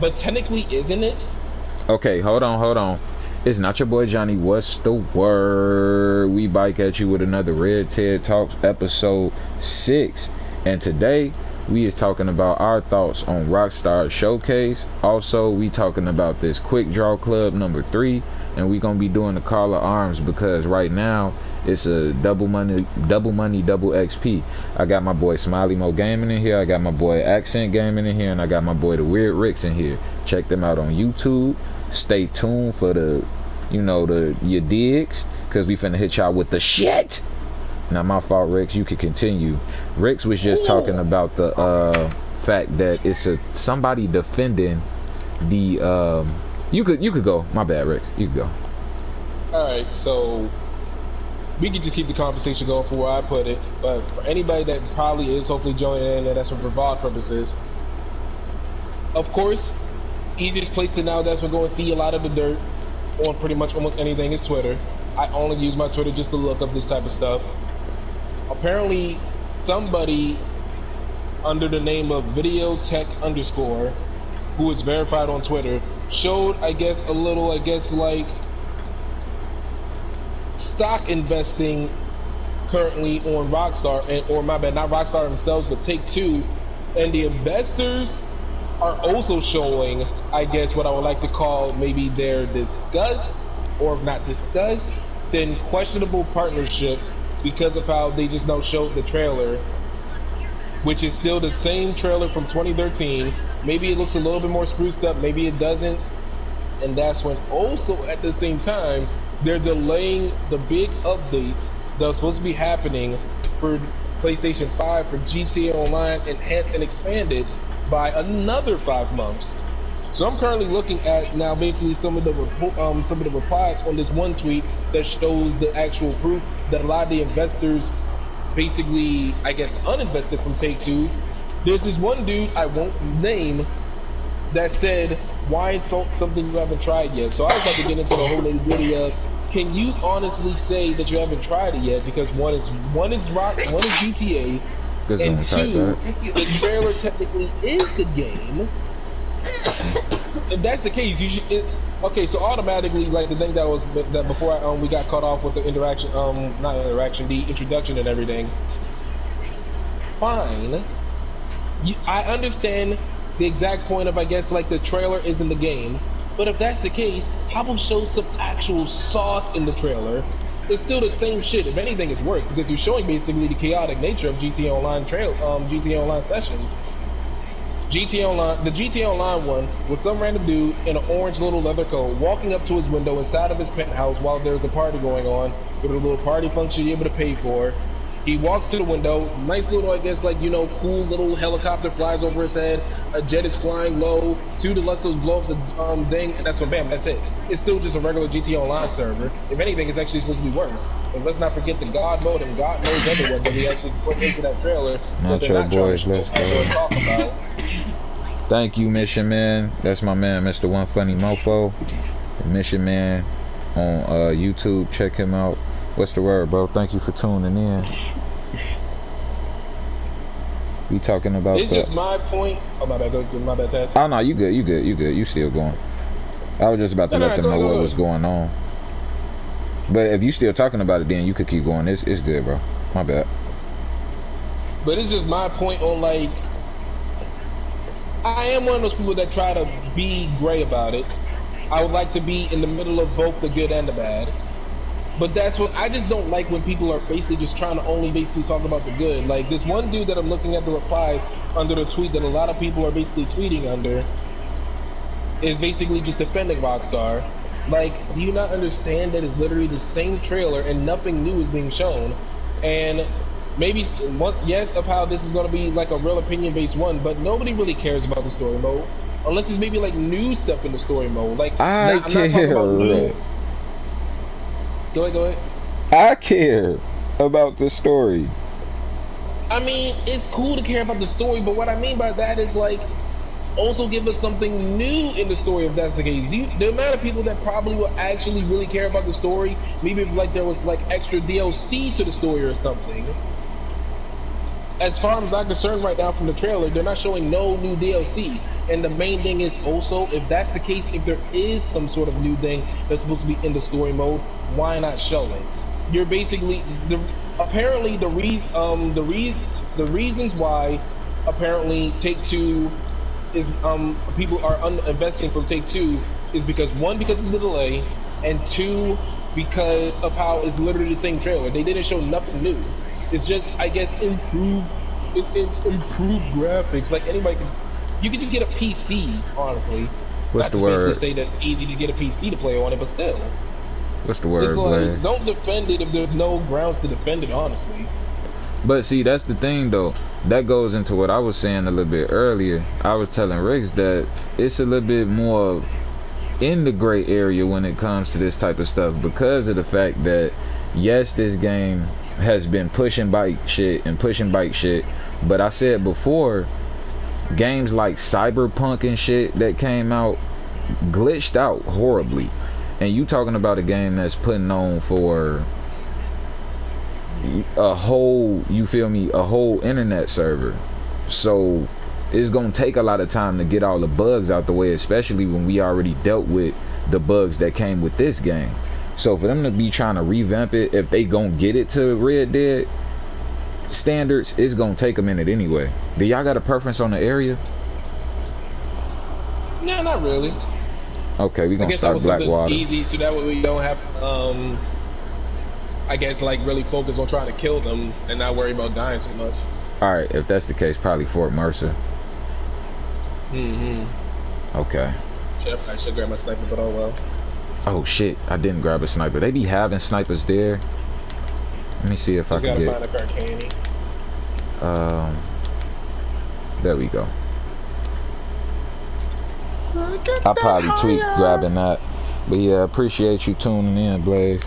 But technically, isn't it? Okay, hold on. It's not your boy Johnny. What's the word? We bike at you with another Red TED Talks episode 6. And today we is talking about our thoughts on Rockstar Showcase. Also, we talking about this Quick Draw Club number 3. And we gonna be doing the Call of Arms because right now it's a double money, double XP. I got my boy Smiley Mo Gaming in here. I got my boy Accent Gaming in here, and I got my boy the Weird Ricks in here. Check them out on YouTube. Stay tuned for your digs, because we finna hit y'all with the shit. Now, my fault, Ricks. You can continue. Ricks was just talking about the fact that it's somebody defending the You could go. My bad, Ricks. You could go. Alright, so we can just keep the conversation going for where I put it. But for anybody that probably is hopefully joining in, and that's for bravado purposes, of course, easiest place to now that's we're going to see a lot of the dirt on pretty much almost anything is Twitter. I only use my Twitter just to look up this type of stuff. Apparently, somebody under the name of videotech_, who is verified on Twitter, showed, I guess, a little, like stock investing currently on Rockstar, or my bad, not Rockstar themselves, but Take-Two, and the investors are also showing, I guess, what I would like to call maybe their disgust, or if not disgust, then questionable partnership, because of how they just now showed the trailer, which is still the same trailer from 2013. Maybe it looks a little bit more spruced up, maybe it doesn't. And that's when also at the same time they're delaying the big update that was supposed to be happening for PlayStation 5 for GTA Online Enhanced and Expanded by another 5 months. So I'm currently looking at now basically some of the replies on this one tweet that shows the actual proof that a lot of the investors basically, I guess, uninvested from Take-Two. There's this one dude I won't name that said, why insult something you haven't tried yet? So I was about to get into the whole nitty-gritty of, can you honestly say that you haven't tried it yet? Because one is GTA, and 2, the trailer technically is the game. If that's the case, you should. Okay, so automatically, like the thing that before we got cut off with the interaction, not interaction, the introduction and everything. Fine, I understand the exact point of, I guess, like the trailer is in the game, but if that's the case, how about show some actual sauce in the trailer? It's still the same shit. If anything, it's worse because you're showing basically the chaotic nature of GTA Online GTA Online sessions. GTA Online, the GTA Online one was some random dude in an orange little leather coat walking up to his window inside of his penthouse while there's a party going on with a little party function you're able to pay for. He walks to the window, nice little, I guess, like, cool little helicopter flies over his head, a jet is flying low, 2 Deluxos blow up the thing, and that's when, bam, that's it. It's still just a regular GTA Online server. If anything, it's actually supposed to be worse. But let's not forget the God mode and God knows other one that we actually put into that trailer. Nacho boys, let's go. Thank you, Mission Man. That's my man, Mr. One Funny Mofo. Mission Man on YouTube. Check him out. What's the word, bro? Thank you for tuning in. We talking about. It's just my point. Oh, my bad. My bad, Taz. Oh no, you good. You still going? I was just about to let them know what was going on. But if you still talking about it, then you could keep going. It's good, bro. My bad. But it's just my point on, like, I am one of those people that try to be gray about it. I would like to be in the middle of both the good and the bad. But that's what I just don't like, when people are basically just trying to only basically talk about the good. Like this one dude that I'm looking at the replies under the tweet that a lot of people are basically tweeting under is basically just defending Rockstar. Like, do you not understand that it's literally the same trailer and nothing new is being shown? And maybe yes, of how this is going to be like a real opinion-based one, but nobody really cares about the story mode unless it's maybe like new stuff in the story mode. Like I'm not talking about new. Go ahead. I care about the story. I mean, it's cool to care about the story, but what I mean by that is, like, also give us something new in the story if that's the case. The amount of people that probably will actually really care about the story, maybe if, like, there was like extra DLC to the story or something. As far as I'm concerned right now from the trailer, they're not showing no new DLC. And the main thing is also, if that's the case, if there is some sort of new thing that's supposed to be in the story mode, why not show it? You're basically apparently the reasons why apparently Take-Two is people are investing from Take-Two is because one, because of the delay, and two, because of how it's literally the same trailer. They didn't show nothing new. It's just, I guess, improved graphics. Like anybody can, you can just get a PC, honestly. What's Not the to basically word? say that it's easy to get a PC to play on it, but still, What's the it's word, like Blaze? don't defend it if there's no grounds to defend it, honestly. But see, that's the thing though. That goes into what I was saying a little bit earlier. I was telling Riggs that it's a little bit more in the gray area when it comes to this type of stuff because of the fact that yes, this game has been pushing bike shit, but I said before, games like Cyberpunk and shit that came out glitched out horribly. And you talking about a game that's putting on for a whole, you feel me, a whole internet server. So it's gonna take a lot of time to get all the bugs out the way, especially when we already dealt with the bugs that came with this game. So for them to be trying to revamp it, if they gonna get it to Red Dead standards, it's gonna take a minute anyway. Do y'all got a preference on the area? No, not really. Okay, we I gonna guess that start was something that's Blackwater. easy, so that way we don't have, I guess, like really focus on trying to kill them and not worry about dying so much. Alright, if that's the case, probably Fort Mercer. Okay. I should grab my sniper, but oh well. Oh shit, I didn't grab a sniper. They be having snipers there. Let me see if I Just can gotta get find a car candy. there we go. I'll probably tweak grabbing that. But yeah, appreciate you tuning in, Blaze.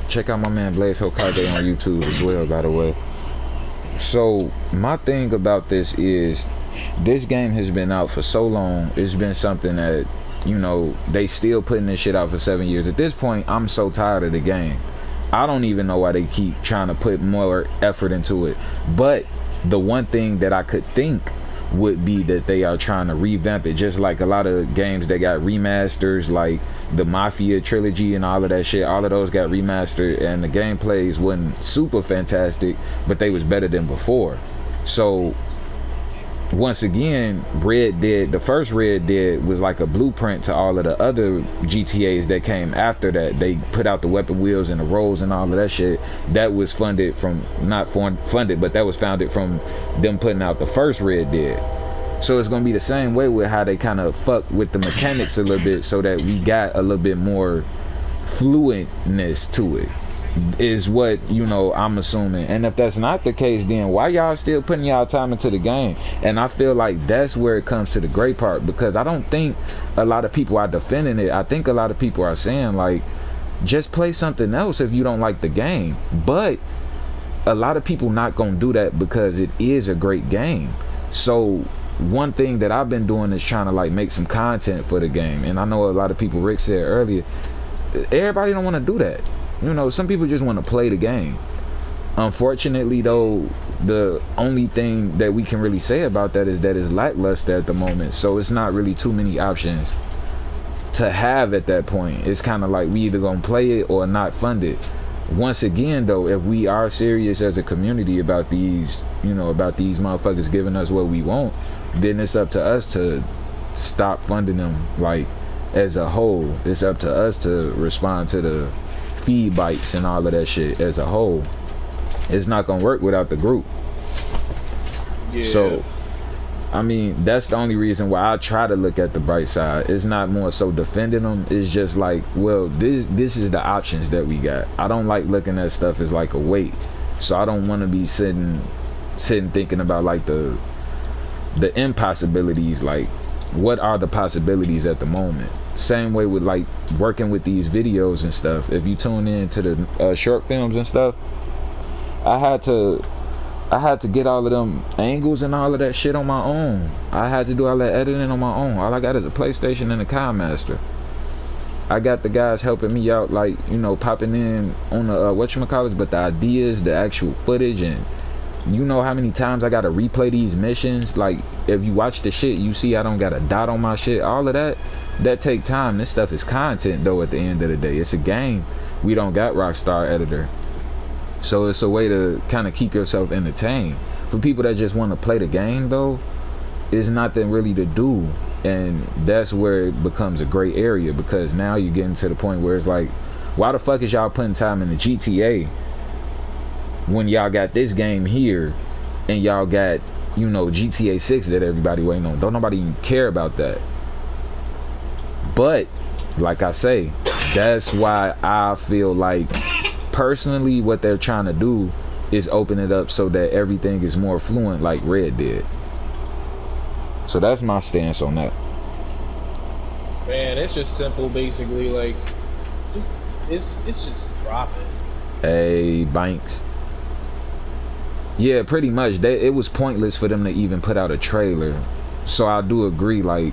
Check out my man Blaze Hokage on YouTube as well, by the way. So my thing about this is this game has been out for so long. It's been something that, you know, they still putting this shit out for 7 years. At this point, I'm so tired of the game. I don't even know why they keep trying to put more effort into it. But the one thing that I could think would be that they are trying to revamp it, just like a lot of games that got remasters, like the Mafia trilogy and all of that shit. All of those got remastered and the gameplays wasn't super fantastic, but they was better than before. So once again, Red Dead, the first Red Dead was like a blueprint to all of the other GTAs that came after that. They put out the weapon wheels and the rolls and all of that shit. That was funded from, not funded, but that was founded from them putting out the first Red Dead. So it's gonna be the same way with how they kind of fuck with the mechanics a little bit, so that we got a little bit more fluidness to it, is what, you know, I'm assuming. And if that's not the case, then why y'all still putting y'all time into the game? And I feel like that's where it comes to the great part, because I don't think a lot of people are defending it. I think a lot of people are saying, like, just play something else if you don't like the game. But a lot of people not gonna do that because it is a great game. So one thing that I've been doing is trying to like make some content for the game. And I know a lot of people, Rick said earlier, everybody don't want to do that. You know, some people just want to play the game. Unfortunately though, the only thing that we can really say about that is that it's lackluster at the moment. So it's not really too many options to have at that point. It's kind of like we either gonna play it or not fund it. Once again though, if we are serious as a community about these, you know, about these motherfuckers giving us what we want, then it's up to us to stop funding them. Like, as a whole, it's up to us to respond to the feed bites and all of that shit as a whole. It's not gonna work without the group. Yeah. So I mean, that's the only reason why I try to look at the bright side. It's not more so defending them. It's just like, well, this is the options that we got. I don't like looking at stuff as like a weight. So I don't want to be sitting thinking about like the impossibilities. Like, what are the possibilities at the moment? Same way with like working with these videos and stuff. If you tune in to the short films and stuff, I had to get all of them angles and all of that shit on my own. I had to do all that editing on my own. All I got is a PlayStation and a KineMaster. I got the guys helping me out, like, you know, popping in on the whatchamacallit, but the ideas, the actual footage, and you know how many times I gotta replay these missions? Like, if you watch the shit, you see I don't got a dot on my shit. All of that take time. This stuff is content, though. At the end of the day, it's a game. We don't got Rockstar Editor, so it's a way to kind of keep yourself entertained. For people that just want to play the game, though, it's nothing really to do, and that's where it becomes a gray area, because now you're getting to the point where it's like, why the fuck is y'all putting time in the GTA when y'all got this game here, and y'all got, you know, GTA 6 that everybody waiting on? Don't nobody even care about that. But like I say, that's why I feel like personally what they're trying to do is open it up so that everything is more fluent, like Red did. So that's my stance on that. Man, it's just simple, basically. Like, it's just dropping. Hey, Banks. Yeah, pretty much. It was pointless for them to even put out a trailer. So I do agree. Like,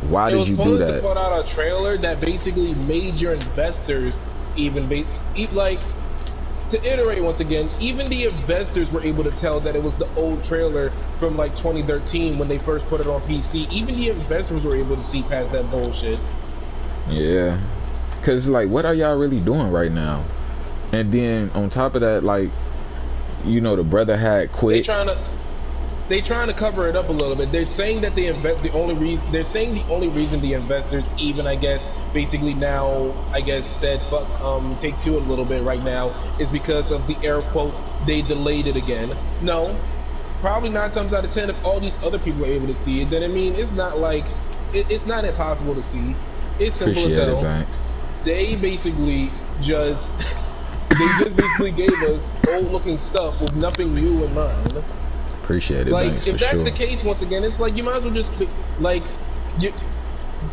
why did you do that? To put out a trailer that basically made your investors like, to iterate once again, even the investors were able to tell that it was the old trailer from like 2013 when they first put it on PC. Even the investors were able to see past that bullshit. Yeah, cause like, what are y'all really doing right now? And then on top of that, like, you know, the brother had quit. They trying to cover it up a little bit. They're saying that the only reason the investors even, I guess, basically now, I guess, said fuck Take-Two a little bit right now is because of the air quotes, they delayed it again. No, probably 9 times out of 10, if all these other people are able to see it, then I mean, it's not like it's not impossible to see. It's simple as hell. They basically just basically gave us old looking stuff with nothing new in mind. Appreciate it. Like, Banks, if that's sure. the case, once again, it's like you might as well just like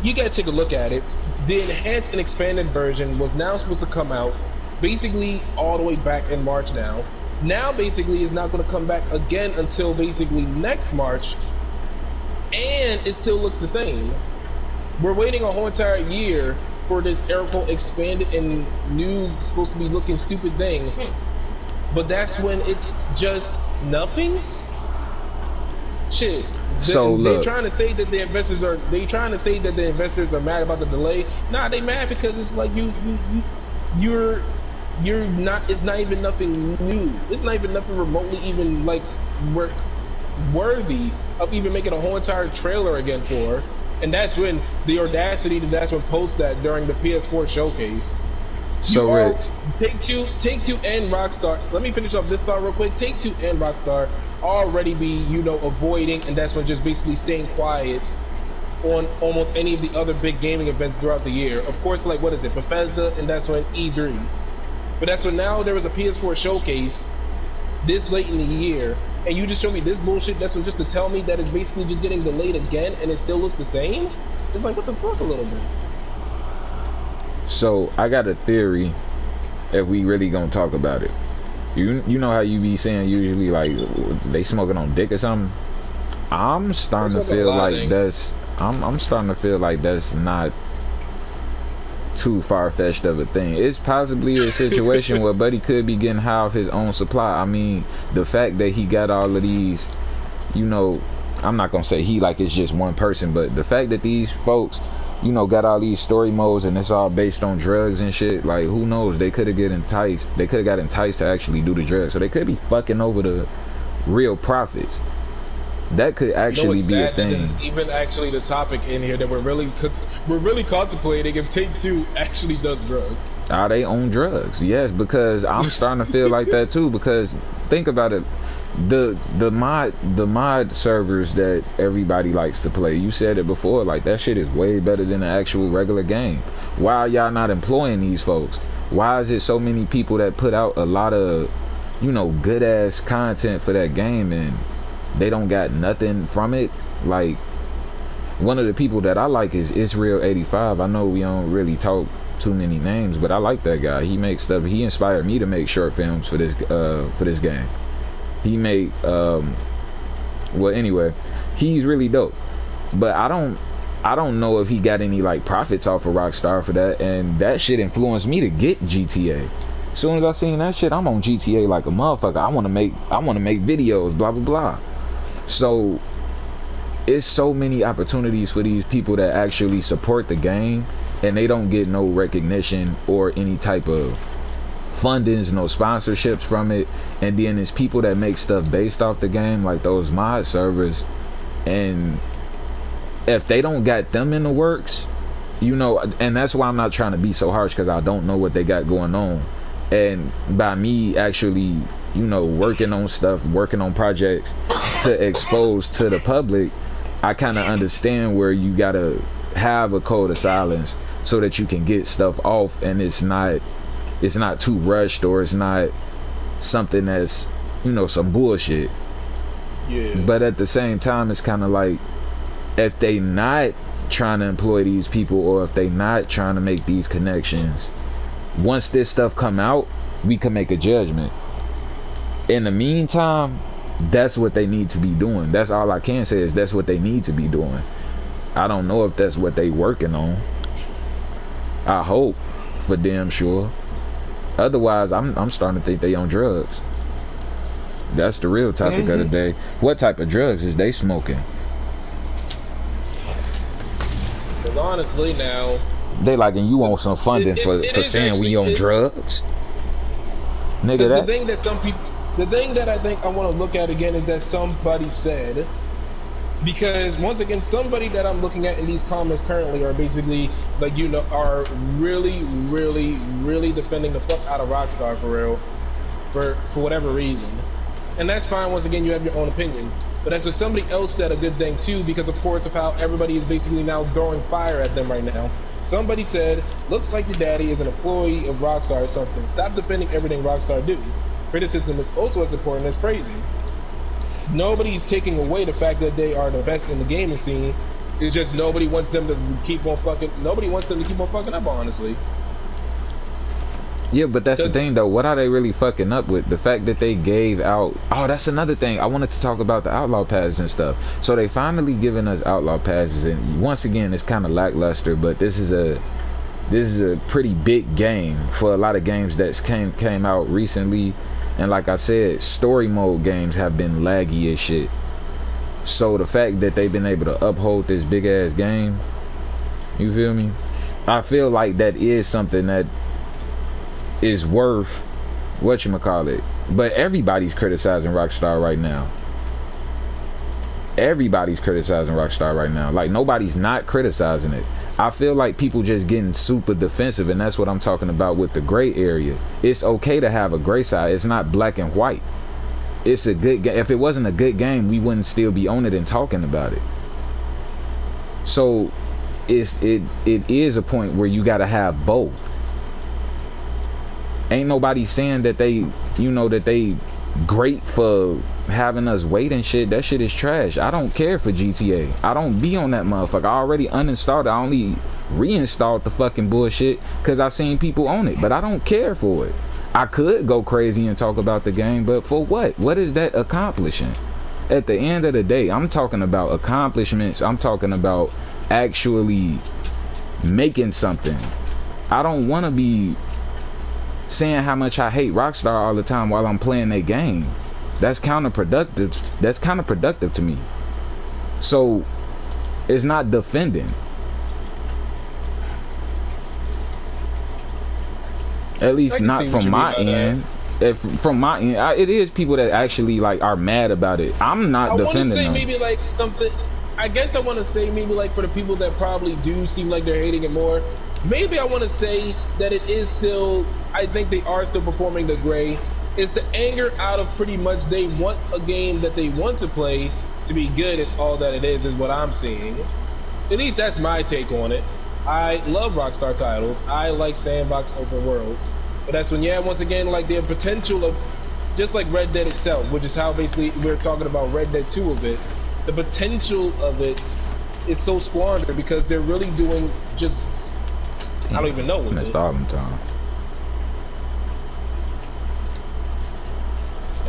you gotta take a look at it. The enhanced and expanded version was now supposed to come out basically all the way back in March now. Now basically is not going to come back again until basically next March, and it still looks the same. We're waiting a whole entire year for this air quote expanded and new, supposed to be looking stupid thing. But that's when it's just nothing. Shit. So look, they're trying to say that the investors are mad about the delay. Nah, they mad because it's like you're not. It's not even nothing new. It's not even nothing remotely even like worthy of even making a whole entire trailer again for. And that's when the audacity to post that during the PS4 showcase. So Rick, Take-Two and Rockstar. Let me finish off this thought real quick. Take-Two and Rockstar already be, you know, avoiding, and that's when just basically staying quiet on almost any of the other big gaming events throughout the year. Of course, like, what is it, Bethesda, and that's when E3. But that's when now there was a PS4 showcase this late in the year, and you just show me this bullshit. That's when just to tell me that it's basically just getting delayed again, and it still looks the same. It's like, what the fuck, a little bit. So I got a theory. If we really gonna talk about it, you know how you be saying usually like they smoking on dick or something. I'm starting to feel like that's. I'm starting to feel like that's not too far-fetched of a thing. It's possibly a situation where Buddy could be getting high off his own supply. I mean, the fact that he got all of these, you know, I'm not gonna say he like it's just one person, but the fact that these folks, you know, got all these story modes and it's all based on drugs and shit, like, who knows? They could have got enticed to actually do the drugs, so they could be fucking over the real profits. That could actually be a thing. This is even actually the topic in here that we're really contemplating if Take-Two actually does drugs. Are they on drugs? Yes, because I'm starting to feel like that too. Because think about it, the mod servers that everybody likes to play. You said it before, like that shit is way better than the actual regular game. Why are y'all not employing these folks? Why is it so many people that put out a lot of, you know, good ass content for that game and they don't got nothing from it? Like, one of the people that I like is Israel85. I know we don't really talk too many names, but I like that guy. He makes stuff. He inspired me to make short films for this game. He made well, anyway, he's really dope. But I don't know if he got any like profits off of Rockstar for that, and that shit influenced me to get GTA. As soon as I seen that shit, I'm on GTA like a motherfucker. I wanna make videos, blah blah blah. So it's so many opportunities for these people that actually support the game, and they don't get no recognition or any type of fundings, no sponsorships from it. And then there's people that make stuff based off the game, like those mod servers, and if they don't got them in the works, you know, and that's why I'm not trying to be so harsh, because I don't know what they got going on. And by me actually, you know, working on stuff, working on projects to expose to the public, I kind of understand where you gotta have a code of silence so that you can get stuff off, and it's not too rushed, or it's not something that's, you know, some bullshit. Yeah. But at the same time, it's kind of like, if they not trying to employ these people, or if they not trying to make these connections, once this stuff come out, we can make a judgment. In the meantime, that's what they need to be doing. That's all I can say, is that's what they need to be doing. I don't know if that's what they working on. I hope for damn sure. Otherwise, I'm starting to think they on drugs. That's the real topic of the day. What type of drugs is they smoking? Because honestly now, they like, and you want some funding for saying actually, we on drugs? Nigga, that's... The thing that I think I want to look at again is that somebody said, because once again, somebody that I'm looking at in these comments currently are basically, like, you know, are really, really, really defending the fuck out of Rockstar for real, for whatever reason. And that's fine. Once again, you have your own opinions. But as if somebody else said a good thing too, because of course of how everybody is basically now throwing fire at them right now. Somebody said, looks like your daddy is an employee of Rockstar or something. Stop defending everything Rockstar do. Criticism is also as important as praising. Nobody's taking away the fact that they are the best in the gaming scene. It's just nobody wants them to keep on fucking. Nobody wants them to keep on fucking up, honestly. Yeah, but that's the thing though. What are they really fucking up with? The fact that they gave out... Oh, that's another thing. I wanted to talk about the outlaw passes and stuff. So they finally giving us outlaw passes, and once again, it's kind of lackluster. But this is a pretty big game for a lot of games that came out recently. And like I said, story mode games have been laggy as shit. So the fact that they've been able to uphold this big ass game, you feel me? I feel like that is something that is worth whatchamacallit. But everybody's criticizing Rockstar right now. Everybody's criticizing Rockstar right now. Like, nobody's not criticizing it. I feel like people just getting super defensive, and that's what I'm talking about with the gray area. It's okay to have a gray side. It's not black and white. It's a good game. If it wasn't a good game, we wouldn't still be on it and talking about it. So it is a point where you gotta have both. Ain't nobody saying that they, you know, that they great for having us wait and shit. That shit is trash. I don't care for GTA. I don't be on that motherfucker. I already uninstalled it. I only reinstalled the fucking bullshit because I seen people on it, but I don't care for it. I could go crazy and talk about the game, but for what? What is that accomplishing? At the end of the day, I'm talking about accomplishments. I'm talking about actually making something. I don't want to be saying how much I hate Rockstar all the time while I'm playing that game. That's counterproductive. That's counterproductive to me. So it's not defending. At least not from my end. If from my end, it is people that actually like are mad about it. I'm not defending them. I want to say maybe like something. I guess I want to say maybe like for the people that probably do seem like they're hating it more. Maybe I want to say that it is still, I think they are still performing the gray. It's the anger out of pretty much they want a game that they want to play to be good. It's all that it is what I'm seeing. At least that's my take on it. I love Rockstar titles. I like sandbox open worlds. But that's when, yeah, once again, like the potential of, just like Red Dead itself, which is how basically we're talking about Red Dead 2 of it, the potential of it is so squandered because they're really doing just, I don't even know what missed all them time.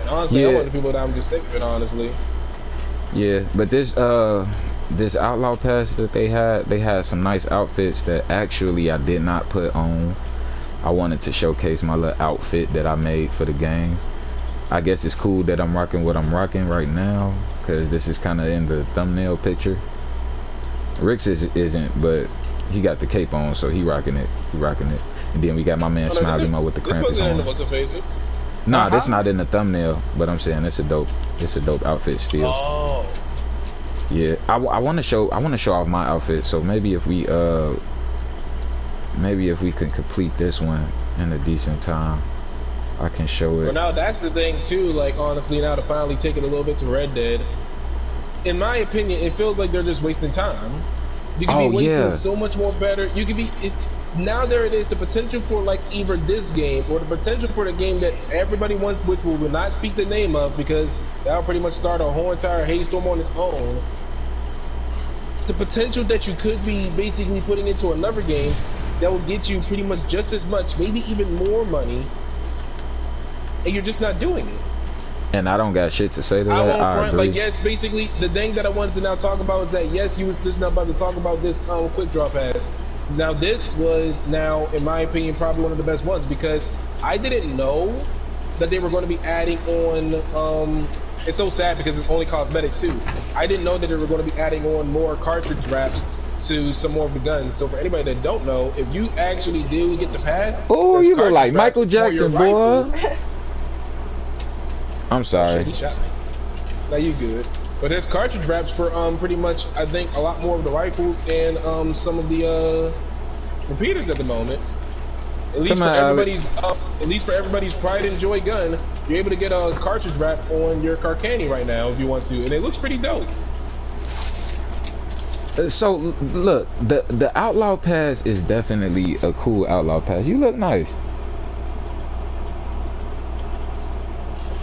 And honestly, I want the people that I'm just sick of it, honestly. Yeah, but this outlaw pass that they had some nice outfits that actually I did not put on. I wanted to showcase my little outfit that I made for the game. I guess it's cool that I'm rocking what I'm rocking right now, because this is kind of in the thumbnail picture. Rick's isn't, but he got the cape on, so he rocking it. And then we got my man Smiley Mo with the Krampus on. Nah, that's not in the thumbnail, but I'm saying it's a dope outfit still. Oh. Yeah, I want to show off my outfit, so maybe if we can complete this one in a decent time, I can show it. Well, now that's the thing too, like honestly, now to finally take it a little bit to Red Dead, in my opinion, it feels like they're just wasting time. You can be wasting so much more better. You can be now there it is, the potential for like either this game or the potential for the game that everybody wants, which we will not speak the name of because that'll pretty much start a whole entire hailstorm on its own. The potential that you could be basically putting into another game that will get you pretty much just as much, maybe even more money, and you're just not doing it. And I don't got shit to say to that. I agree. Like, yes, basically, the thing that I wanted to now talk about is that, yes, you was just not about to talk about this quick draw pass. Now, this was now, in my opinion, probably one of the best ones because I didn't know that they were going to be adding on, it's so sad because it's only cosmetics too. I didn't know that they were going to be adding on more cartridge wraps to some more of the guns. So for anybody that don't know, if you actually do get the pass, oh, you look like Michael Jackson, boy. I'm sorry. He shot me. Now you good. But there's cartridge wraps for pretty much I think a lot more of the rifles and some of the repeaters at the moment. At least for everybody's pride and joy gun, you're able to get a cartridge wrap on your Carcani right now if you want to, and it looks pretty dope. So look, the Outlaw Pass is definitely a cool Outlaw Pass. You look nice.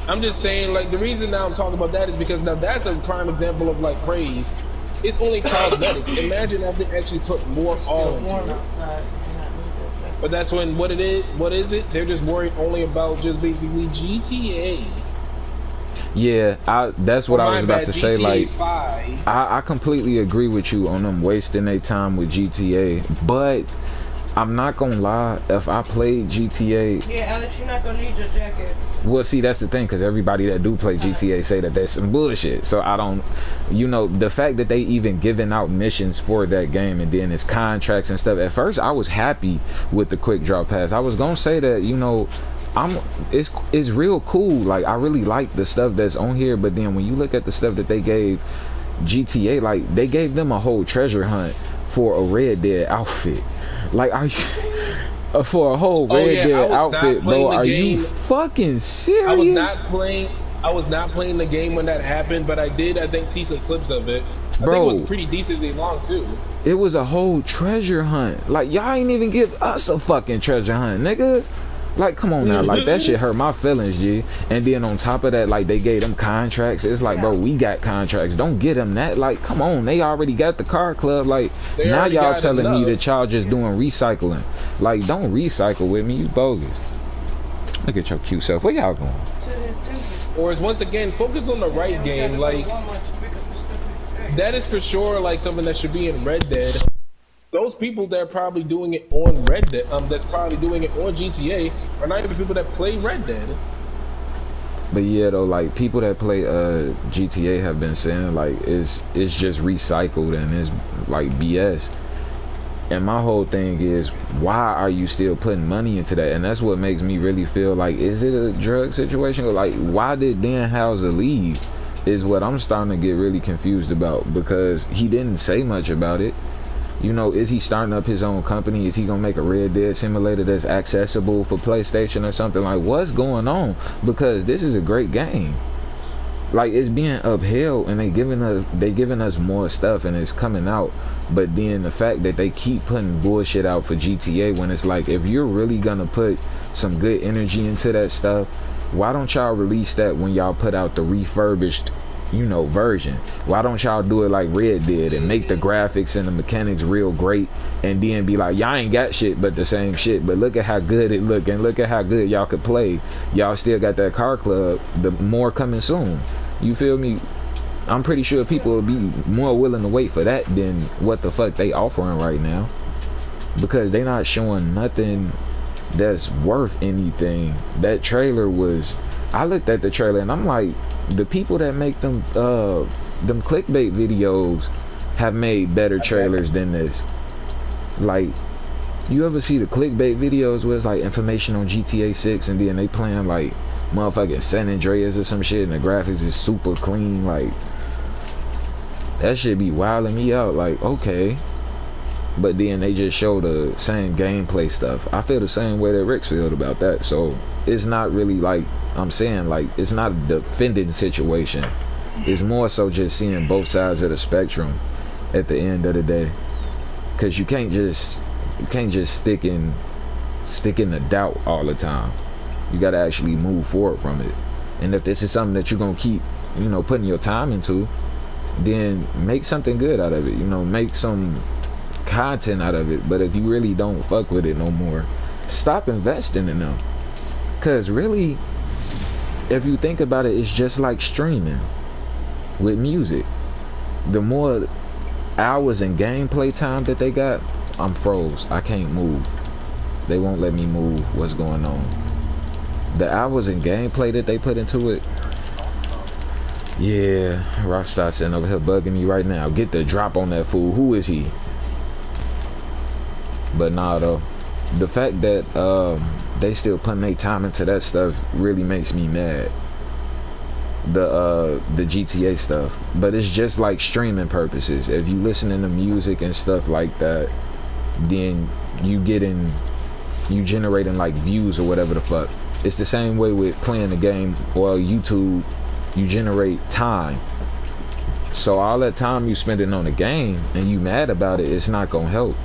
I'm just saying, like, the reason now I'm talking about that is because now that's a prime example of like praise. It's only cosmetics. Imagine if they actually put more all into it. But that's when what is it? They're just worried only about just basically GTA. Yeah, that's what I was about to say. Like, 5. I completely agree with you on them wasting their time with GTA, but I'm not gonna lie, if I played GTA... Yeah, Alex, you're not gonna need your jacket. Well, see, that's the thing, because everybody that do play GTA say that that's some bullshit. So I don't... You know, the fact that they even giving out missions for that game and then it's contracts and stuff. At first, I was happy with the quick draw pass. I was gonna say that, you know, it's real cool. Like, I really like the stuff that's on here, but then when you look at the stuff that they gave GTA, like, they gave them a whole treasure hunt for a Red Dead outfit. Like, are you for a whole Red Dead outfit, bro? Are you fucking serious? I was not playing the game when that happened, but I did, I think, see some clips of it. I think it was pretty decently long too. It was a whole treasure hunt. Like, y'all ain't even give us a fucking treasure hunt, nigga. Like, come on now, like, that shit hurt my feelings, G. And then on top of that, like, they gave them contracts. It's like, bro, we got contracts. Don't get them that. Like, come on, they already got the car club. Like, now y'all telling me that y'all just doing recycling. Like, don't recycle with me, you bogus. Look at your cute self. Where y'all going? Or is once again, focus on the right game. Like, that is for sure, like, something that should be in Red Dead. Those people that are probably doing it on Red Dead, that's probably doing it on GTA, are not even people that play Red Dead. But yeah, though, like, people that play GTA have been saying, like, it's just recycled and it's like BS. And my whole thing is, why are you still putting money into that? And that's what makes me really feel like, is it a drug situation? Or like, why did Dan Houser leave? Is what I'm starting to get really confused about, because he didn't say much about it. You know, is he starting up his own company? Is he gonna make a Red Dead simulator that's accessible for PlayStation or something? Like, what's going on? Because this is a great game. Like, it's being upheld and they giving us more stuff and it's coming out. But then the fact that they keep putting bullshit out for GTA, when it's like, if you're really gonna put some good energy into that stuff, why don't y'all release that when y'all put out the refurbished, you know, version? Why don't y'all do it like Red Dead and make the graphics and the mechanics real great, and then be like, y'all ain't got shit but the same shit, but look at how good it look and look at how good y'all could play. Y'all still got that car club, the more coming soon. You feel me? I'm pretty sure people will be more willing to wait for that than what the fuck they offering right now, because they not showing nothing that's worth anything. That trailer was, I looked at the trailer and I'm like, the people that make them clickbait videos have made better trailers than this. Like, you ever see the clickbait videos where it's like information on GTA 6 and then they playing like motherfucking San Andreas or some shit and the graphics is super clean? Like, that shit be wilding me out. Like, okay, but then they just show the same gameplay stuff. I feel the same way that Rick's felt about that. So it's not really like, I'm saying, like, it's not a defending situation. It's more so just seeing both sides of the spectrum at the end of the day, because you can't just stick in the doubt all the time. You got to actually move forward from it. And if this is something that you're gonna keep, you know, putting your time into, then make something good out of it. You know, make some content out of it. But if you really don't fuck with it no more, stop investing in them. Because really, if you think about it, it's just like streaming with music. The more hours and gameplay time that they got, I'm froze. I can't move. They won't let me move. What's going on? The hours and gameplay that they put into it. Yeah, Rockstar sitting over here bugging me right now. Get the drop on that fool. Who is he? But nah, though, the fact that they still putting their time into that stuff really makes me mad. The GTA stuff, but it's just like streaming purposes. If you listening to music and stuff like that, then you generating like views or whatever the fuck. It's the same way with playing the game or YouTube. You generate time. So all that time you spending on the game and you mad about it, it's not gonna help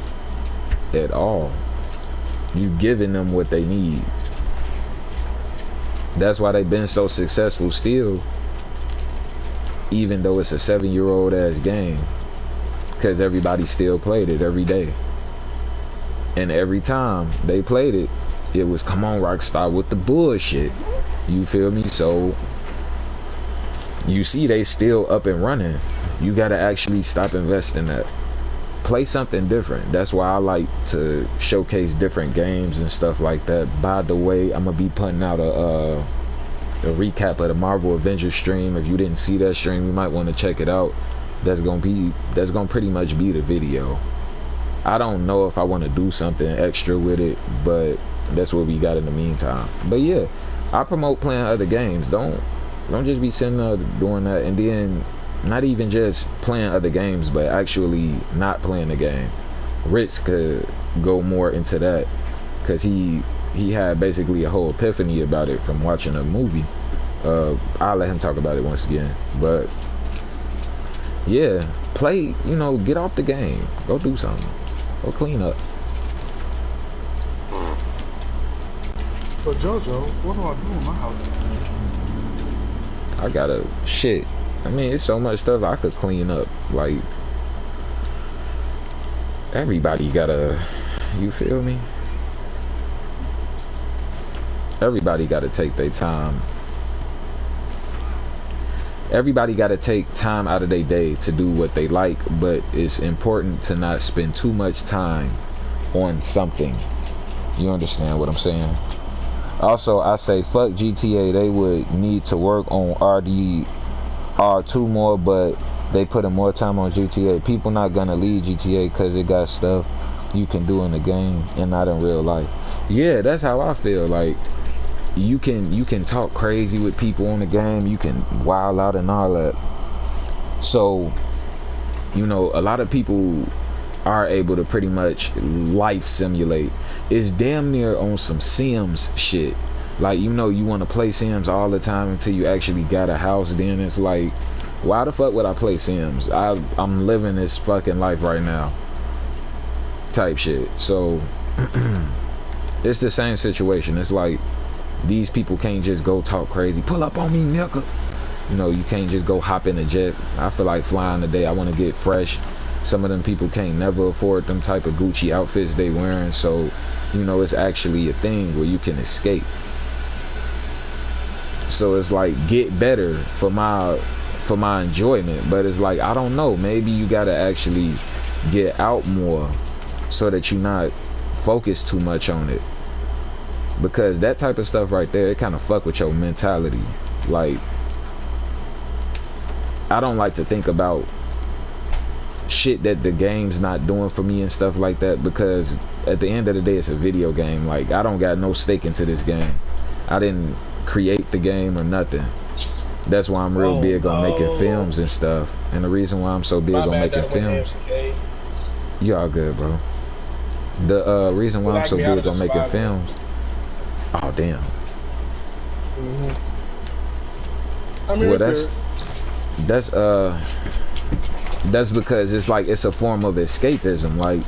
at all. You giving them what they need. That's why they've been so successful still, even though it's a 7-year-old ass game, because everybody still played it every day. And every time they played it, it was, come on Rockstar with the bullshit. You feel me? So you see they still up and running. You gotta actually stop investing that. Play something different. That's why I like to showcase different games and stuff like that. By the way, I'm gonna be putting out a recap of the Marvel Avengers stream. If you didn't see that stream, you might want to check it out. That's gonna pretty much be the video. I don't know if I want to do something extra with it, but that's what we got in the meantime. But yeah, I promote playing other games. Don't just be sitting there doing that and then not even just playing other games, but actually not playing the game. Rich could go more into that, because he had basically a whole epiphany about it from watching a movie. I'll let him talk about it once again. But yeah, play, you know, get off the game, go do something, go clean up. So Jojo, what do I do when my house is clean? I gotta shit. I mean, it's so much stuff I could clean up. Like, everybody gotta, you feel me? Everybody gotta take their time. Everybody gotta take time out of their day to do what they like, but it's important to not spend too much time on something. You understand what I'm saying? Also, I say fuck GTA. They would need to work on R2 more, but they putting more time on GTA. People not gonna leave GTA because it got stuff you can do in the game and not in real life. Yeah, that's how I feel. Like, you can talk crazy with people on the game, you can wild out and all that. So, you know, a lot of people are able to pretty much life simulate. It's damn near on some Sims shit. Like, you know, you want to play Sims all the time until you actually got a house. Then it's like, why the fuck would I play Sims? I'm living this fucking life right now type shit. So it's the same situation. It's like, these people can't just go talk crazy, pull up on me, nigga. You know, you can't just go hop in a jet. I feel like flying today. I want to get fresh. Some of them people can't never afford them type of Gucci outfits they wearing. So, you know, it's actually a thing where you can escape. So it's like, get better for my enjoyment. But it's like, I don't know, maybe you gotta actually get out more so that you're not focused too much on it. because that type of stuff right there, it kind of fuck with your mentality. Like, I don't like to think about shit that the game's not doing for me and stuff like that, because at the end of the day, it's a video game. Like, I don't got no stake into this game. I didn't create the game or nothing. That's why I'm real big on making films and stuff. And the reason why I'm so big on making films, you all good, bro. The reason why I'm so big on making films, oh damn. Well, that's because it's like, it's a form of escapism. Like,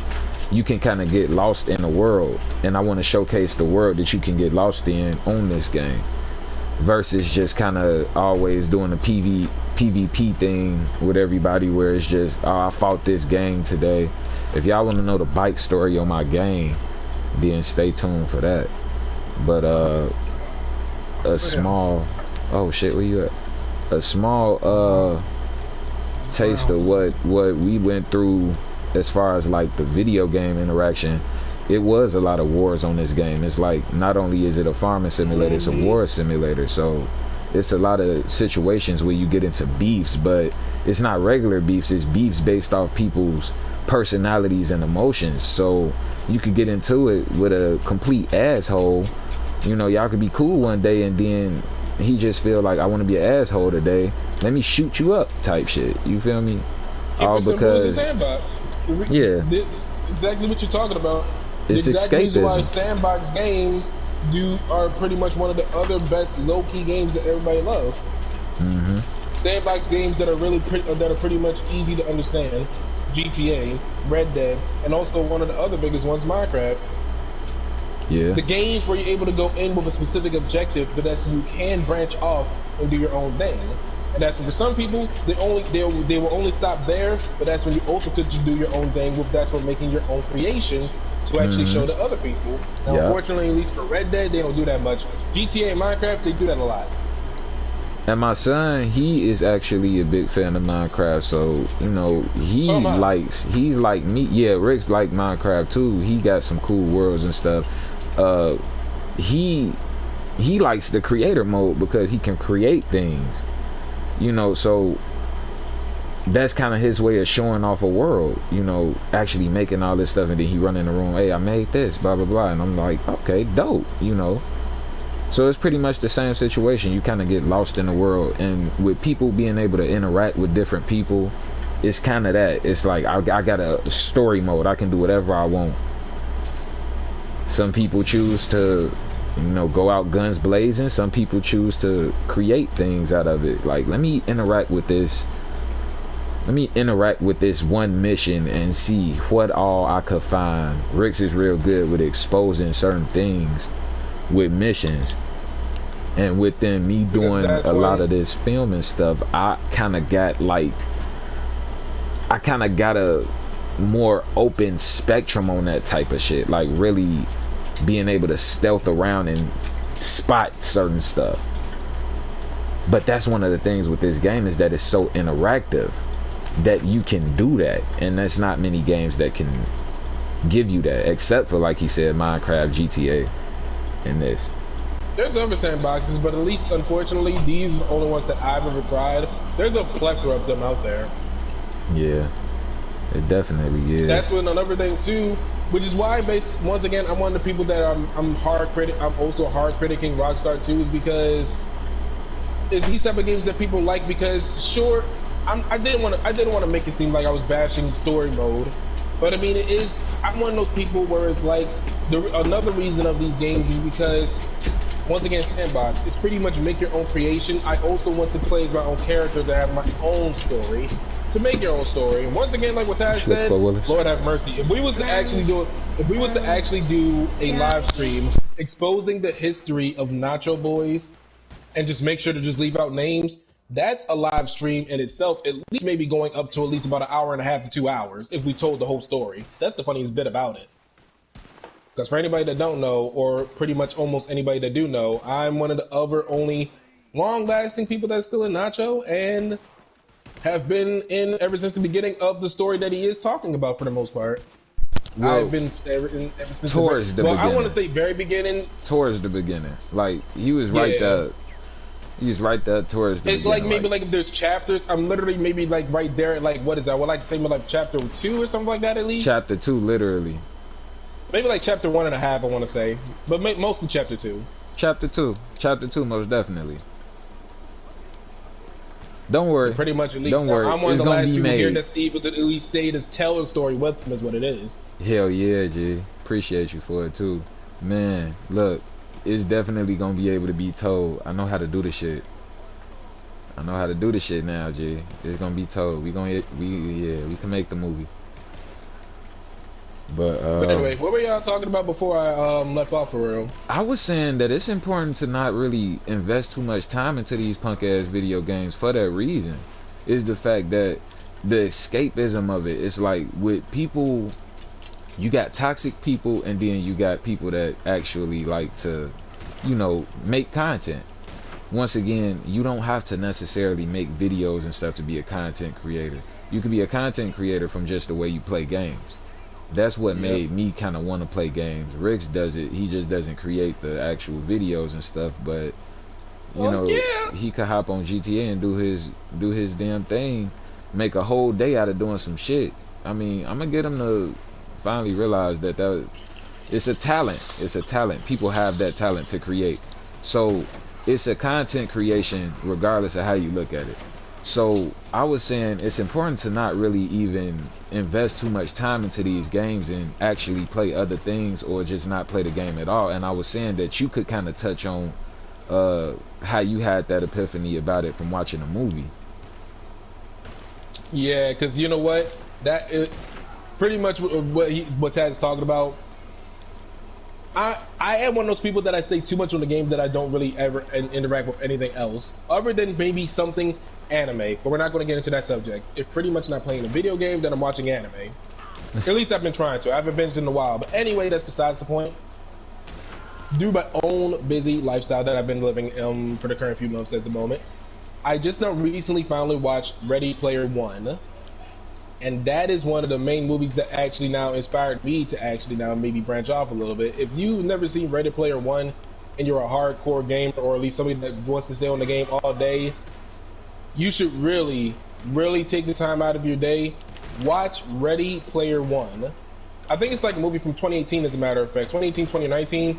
you can kind of get lost in the world, and I want to showcase the world that you can get lost in on this game, versus just kind of always doing the PvP thing with everybody, where it's just, oh, I fought this gang today. If y'all want to know the bike story on my game, then stay tuned for that. But a small, oh shit, where you at? A small taste of what we went through as far as like the video game interaction. It was a lot of wars on this game. It's like, not only is it a farming simulator, it's a war simulator. So it's a lot of situations where you get into beefs, but it's not regular beefs. It's beefs based off people's personalities and emotions. So you could get into it with a complete asshole. You know, y'all could be cool one day, and then he just feel like, I want to be an asshole today, let me shoot you up type shit. You feel me? All because yeah, exactly what you're talking about. It's exactly escapism. Why sandbox games are pretty much one of the other best low-key games that everybody loves. Sandbox games that are really pretty much easy to understand. GTA, Red Dead, and also one of the other biggest ones, Minecraft. Yeah. The games where you're able to go in with a specific objective, but that's, you can branch off and do your own thing. And that's, for some people, they will only stop there, but that's when you also could do your own thing with, that's what making your own creations to actually show to other people. Now, unfortunately, at least for Red Dead, they don't do that much. GTA and Minecraft, they do that a lot. And my son, he is actually a big fan of Minecraft, so, you know, he's like me. Yeah, Rick's like Minecraft too. He got some cool worlds and stuff. He likes the creator mode because he can create things, you know, so that's kind of his way of showing off a world, you know, actually making all this stuff, and then he run in the room, hey, I made this, blah blah blah, and I'm like, okay, dope, you know. So it's pretty much the same situation. You kind of get lost in the world, and with people being able to interact with different people, it's kind of that. It's like, I got a story mode. I can do whatever I want. Some people choose to, you know, go out guns blazing. Some people choose to create things out of it. Like, let me interact with this. Let me interact with this one mission and see what all I could find. Rick's is real good with exposing certain things with missions, and within me doing a lot of this filming stuff, I kind of got a more open spectrum on that type of shit, like really being able to stealth around and spot certain stuff. But that's one of the things with this game, is that it's so interactive that you can do that, and there's not many games that can give you that, except for, like you said, Minecraft, GTA, and this. There's other sandboxes, but at least, unfortunately, these are the only ones that I've ever tried. There's a plethora of them out there. Yeah, it definitely is. That's one another thing too, which is why, once again, I'm one of the people that I'm also hard critiquing Rockstar too, is because it's these type of games that people like. Because sure, I didn't want to make it seem like I was bashing story mode, but I mean, it is. I'm one of those people where it's like, another reason of these games is because, once again, sandbox, it's pretty much make your own creation. I also want to play as my own character, to have my own story, to make your own story. And once again, like what Taz said, Lord have mercy. If we was to actually do a live stream exposing the history of Nacho Boys, and just make sure to just leave out names, that's a live stream in itself, at least maybe going up to at least about an hour and a half to 2 hours if we told the whole story. That's the funniest bit about it. Because for anybody that don't know, or pretty much almost anybody that do know, I'm one of the other only long-lasting people that's still in Nacho, and have been in ever since the beginning of the story that he is talking about for the most part. Well, I've been ever since towards the well, I want to beginning. say very beginning. Towards the beginning. Like he was right Yeah. there. He was right there towards the It's like beginning. maybe like if there's chapters, I'm literally maybe like right there at like what is that? Well, like say maybe like chapter 2 or something like that at least. chapter 2, literally. Maybe like chapter 1.5, I want to say, but mostly chapter 2. Chapter 2, most definitely. Don't worry. Pretty much, at least Don't worry. I'm one of It's the gonna last be people here made. that's able to at least stay to tell a story with them, is what it is. Hell yeah, G. Appreciate you for it too. Man, look, it's definitely gonna be able to be told. I know how to do the shit. I know how to do the shit now, G. It's gonna be told. We can make the movie. But Anyway, what were y'all talking about before I left off for real? I was saying that it's important to not really invest too much time into these punk ass video games for that reason. Is the fact that the escapism of it. It's like with people, you got toxic people, and then you got people that actually like to, make content. Once again, you don't have to necessarily make videos and stuff to be a content creator. You can be a content creator from just the way you play games. That's what made me kind of want to play games. Rix does it. He just doesn't create the actual videos and stuff, but he could hop on GTA and do his damn thing, make a whole day out of doing some shit. I mean, I'm gonna get him to finally realize that it's a talent. It's a talent. People have that talent to create. So it's a content creation regardless of how you look at it. So I was saying it's important to not really even invest too much time into these games and actually play other things, or just not play the game at all. And I was saying that you could kind of touch on how you had that epiphany about it from watching a movie. Yeah, because you know what? That is pretty much what Tad's talking about. I am one of those people that I stay too much on the game that I don't really ever interact with anything else other than maybe something anime, but we're not going to get into that subject. If pretty much not playing a video game, then I'm watching anime. At least I've been trying to. I haven't binged in a while, but anyway, that's besides the point. Due to my own busy lifestyle that I've been living for the current few months at the moment, I just now recently finally watched Ready Player One. And that is one of the main movies that actually now inspired me to actually now maybe branch off a little bit. If you've never seen Ready Player One and you're a hardcore gamer, or at least somebody that wants to stay on the game all day, you should really, really take the time out of your day. Watch Ready Player One. I think it's like a movie from 2018 as a matter of fact. 2018, 2019.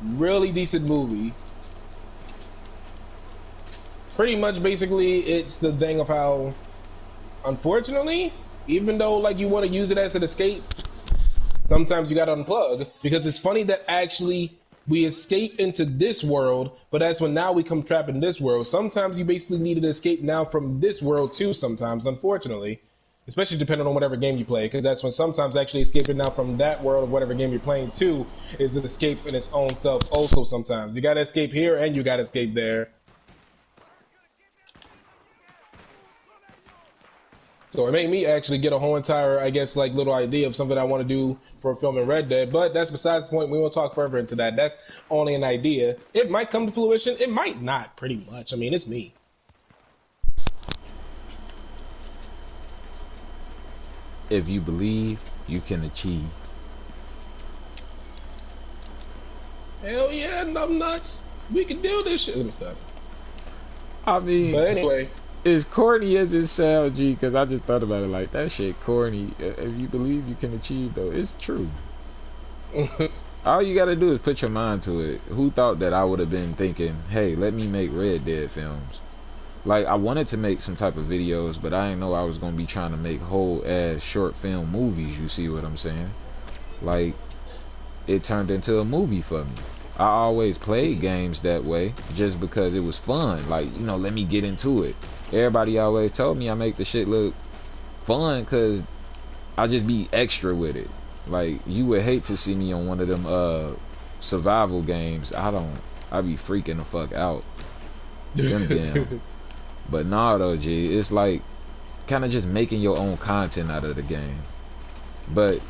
Really decent movie. Pretty much basically it's the thing of how, unfortunately, even though like you want to use it as an escape, sometimes you gotta unplug, because it's funny that actually we escape into this world, but that's when now we come trapped in this world. Sometimes you basically need an escape now from this world too, sometimes, unfortunately, especially depending on whatever game you play, because that's when sometimes actually escaping now from that world of whatever game you're playing too is an escape in its own self also. Sometimes you gotta escape here and you gotta escape there. So it made me actually get a whole entire, I guess, like little idea of something I want to do for filming Red Dead. But that's besides the point. We won't talk further into that. That's only an idea. It might come to fruition. It might not, pretty much. I mean, it's me. If you believe, you can achieve. Hell yeah, I'm nuts. We can do this shit. Let me stop. I mean, But anyway. as corny as it sounds, G, because I just thought about it like, that shit corny. If you believe, you can achieve, though. It's true. All you gotta do is put your mind to it. Who thought that I would have been thinking, hey, let me make Red Dead films? Like, I wanted to make some type of videos, but I didn't know I was gonna be trying to make whole ass short film movies. You see what I'm saying? Like, it turned into a movie for me. I always played games that way just because it was fun. Like, let me get into it. Everybody always told me I make the shit look fun because I just be extra with it. Like, you would hate to see me on one of them survival games. I be freaking the fuck out. Them damn. But nah though, G, it's like kind of just making your own content out of the game. But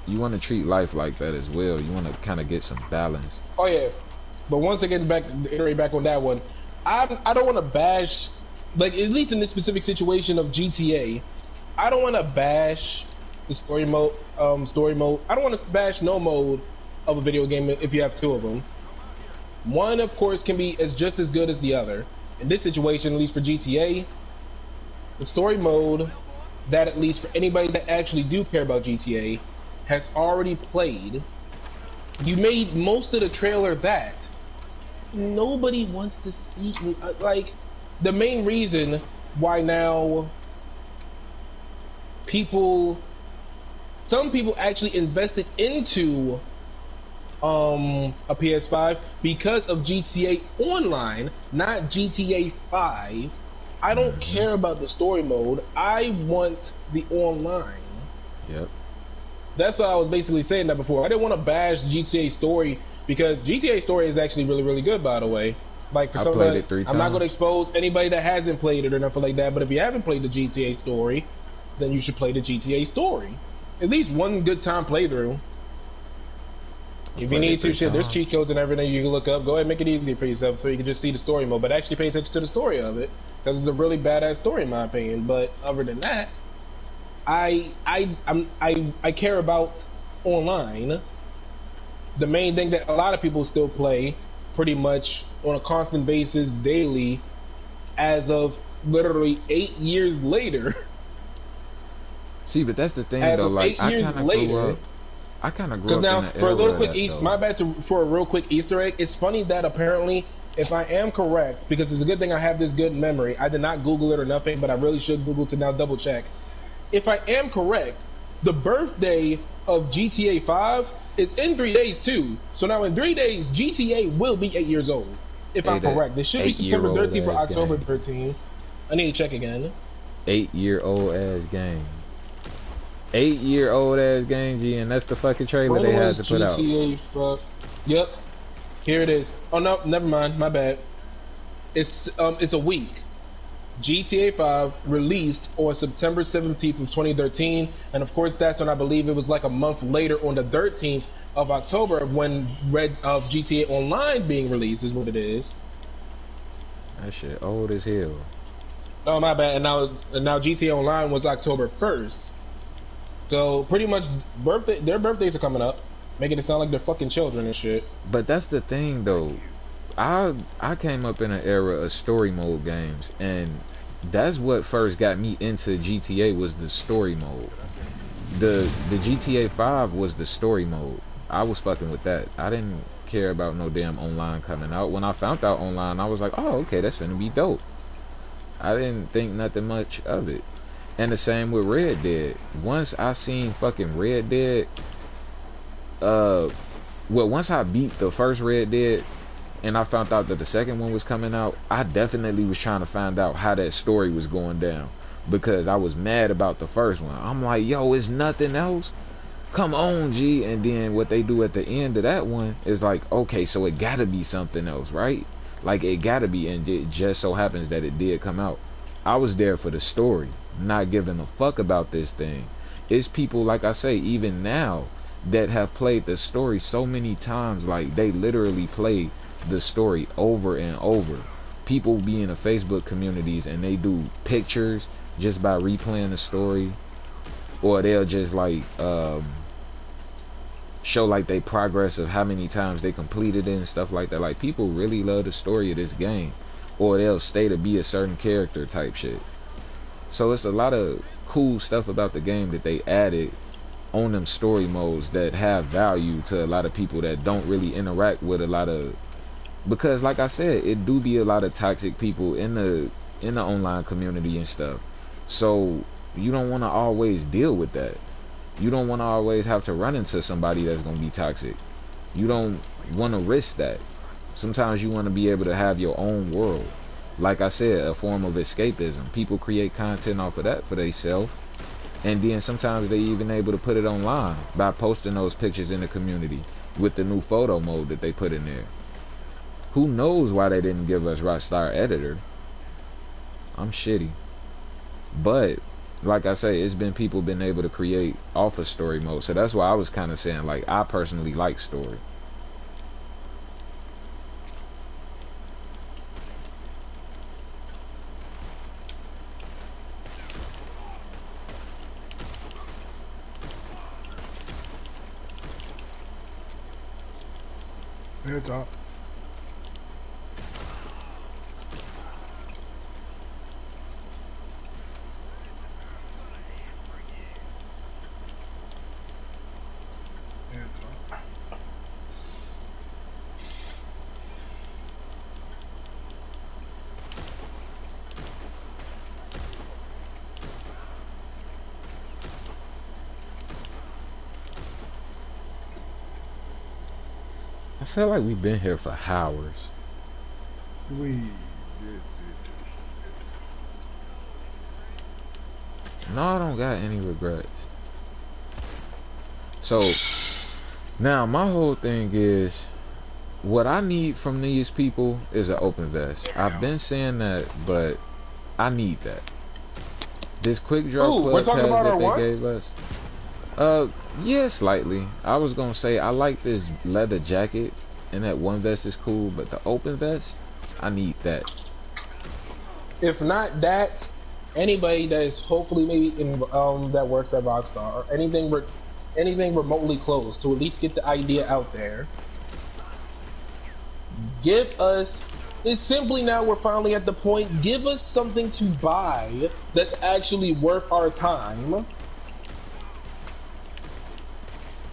you want to treat life like that as well. You want to kind of get some balance. Oh yeah. But once I get back on that one, I don't want to bash, like at least in this specific situation of GTA, I don't want to bash the story mode story mode. I don't want to bash no mode of a video game if you have two of them. One, of course, can be just as good as the other. In this situation, at least for GTA, the story mode that, at least for anybody that actually do care about GTA, has already played. You made most of the trailer that nobody wants to see. Like, the main reason why now some people actually invested into a PS5 because of GTA Online, not GTA 5. I don't care about the story mode. I want the online. Yep. That's what I was basically saying that before. I didn't want to bash GTA story because GTA story is actually really, really good, by the way. Like, for I somebody, played it 3 I'm not times. going to expose anybody that hasn't played it or nothing like that, but if you haven't played the GTA story, then you should play the GTA story. At least one good time playthrough. If you need to, shit, there's cheat codes and everything you can look up. Go ahead and make it easy for yourself so you can just see the story mode, but actually pay attention to the story of it because it's a really badass story in my opinion. But other than that, I care about online. The main thing that a lot of people still play pretty much on a constant basis daily as of literally 8 years later. See, but that's the thing As though. of Like, 8 years later. I kind of grew Because up now, in the for a era little of quick that, though. my bad for a real quick Easter egg. It's funny that apparently, if I am correct, because it's a good thing I have this good memory. I did not Google it or nothing, but I really should Google to now double check. If I am correct, the birthday of GTA 5 is in 3 days too. So now in 3 days, GTA will be 8 years old. If I'm correct, this should be September 13th for October 13th. I need to check again. 8-year-old ass game. 8-year-old ass game, G, and that's the fucking trailer When they had was to put out. GTA 5? Yep. Here it is. Oh no, never mind. My bad. It's a week. GTA 5 released on September 17th of 2013, and of course that's when I believe it was like a month later on the 13th of October of when GTA Online being released is what it is. That shit old as hell. Oh my bad. And now GTA Online was October 1st. So pretty much their birthdays are coming up, making it sound like they're fucking children and shit. But that's the thing though. I came up in an era of story mode games, and that's what first got me into GTA was the story mode. The GTA 5 was the story mode. I was fucking with that. I didn't care about no damn online coming out. When I found out online, I was like, oh, okay, that's finna be dope. I didn't think nothing much of it. And the same with Red Dead. Once I seen fucking Red Dead, once I beat the first Red Dead and I found out that the second one was coming out, I definitely was trying to find out how that story was going down, because I was mad about the first one. I'm like, yo, it's nothing else? Come on, G. And then what they do at the end of that one is like, okay, so it gotta be something else, right? Like, it gotta be, and it just so happens that it did come out. I was there for the story, not giving a fuck about this thing. It's people, like I say, even now, that have played the story so many times, like, they literally play the story over and over. People be in the Facebook communities and they do pictures just by replaying the story, or they'll just like show like they progress of how many times they completed it and stuff like that. Like, people really love the story of this game, or they'll stay to be a certain character type shit. So it's a lot of cool stuff about the game that they added on them story modes that have value to a lot of people that don't really interact with a lot of, because like I said, it do be a lot of toxic people in the online community and stuff. So you don't want to always deal with that. You don't want to always have to run into somebody that's going to be toxic. You don't want to risk that. Sometimes you want to be able to have your own world. Like I said, a form of escapism. People create content off of that for themselves, and then sometimes they even able to put it online by posting those pictures in the community with the new photo mode that they put in there. Who knows why they didn't give us Rockstar Editor? I'm shitty. But like I say, it's been people been able to create off of story mode. So that's why I was kind of saying, like, I personally like story. Head top. Head top. I feel like we've been here for hours. We did. No, I don't got any regrets. So now my whole thing is, what I need from these people is an open vest. I've been saying that, but I need that. This quick draw Ooh, we're club talking tags about that our they wants? gave us. Yeah, slightly. I was gonna say I like this leather jacket, and that one vest is cool, but the open vest, I need that. If not that, anybody that is hopefully maybe in that works at Rockstar or anything remotely close to at least get the idea out there. Give us. It's simply now we're finally at the point. Give us something to buy that's actually worth our time.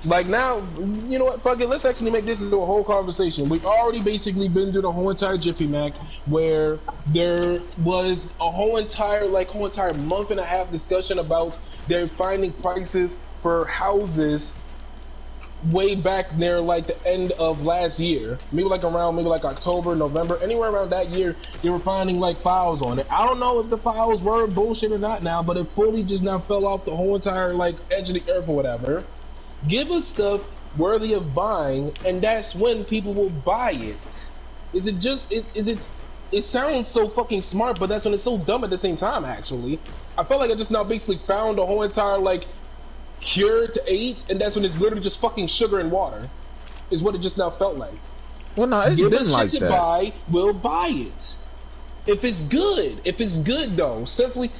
Like now, you know what? Fuck it. Let's actually make this into a whole conversation. We've already basically been through the whole entire Jiffy Mac, where there was a whole entire month and a half discussion about they're finding prices for houses way back near like the end of last year, maybe like October, November, anywhere around that year. They were finding like files on it. I don't know if the files were bullshit or not now, but it fully just now fell off the whole entire like edge of the earth or whatever. Give us stuff worthy of buying, and that's when people will buy it. Is it just is it? It sounds so fucking smart, but that's when it's so dumb at the same time. Actually, I felt like I just now basically found a whole entire like cure to AIDS, and that's when it's literally just fucking sugar and water. Is what it just now felt like. Well, no, it's Give been us like shit to that. buy, we'll buy it. If it's good though, simply,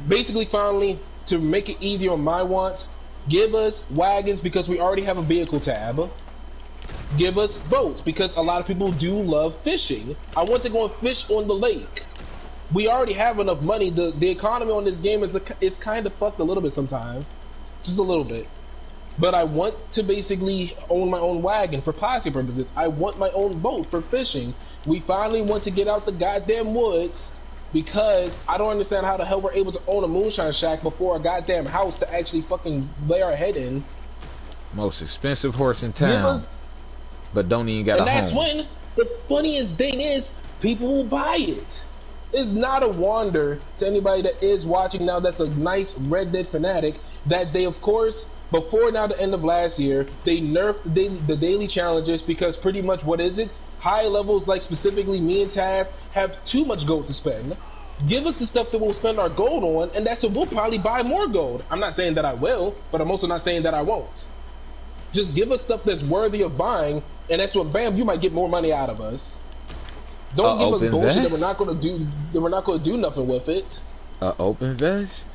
basically, finally to make it easier on my wants. Give us wagons because we already have a vehicle tab. Give us boats because a lot of people do love fishing. I want to go and fish on the lake. We already have enough money. The economy on this game it's kind of fucked a little bit sometimes, just a little bit. But I want to basically own my own wagon for posse purposes. I want my own boat for fishing. We finally want to get out the goddamn woods. Because I don't understand how the hell we're able to own a moonshine shack before a goddamn house to actually fucking lay our head in. Most expensive horse in town, but don't even got a home. And that's when the funniest thing is people will buy it. It's not a wonder to anybody that is watching now that's a nice Red Dead fanatic that they, of course, before now the end of last year, they nerfed the daily challenges because pretty much what is it? High levels, like specifically me and Tav, have too much gold to spend. Give us the stuff that we'll spend our gold on, and that's what we'll probably buy more gold. I'm not saying that I will, but I'm also not saying that I won't. Just give us stuff that's worthy of buying, and that's when, bam, you might get more money out of us. Don't give us bullshit that we're not going to do. That we're not going to do nothing with it. Open vest.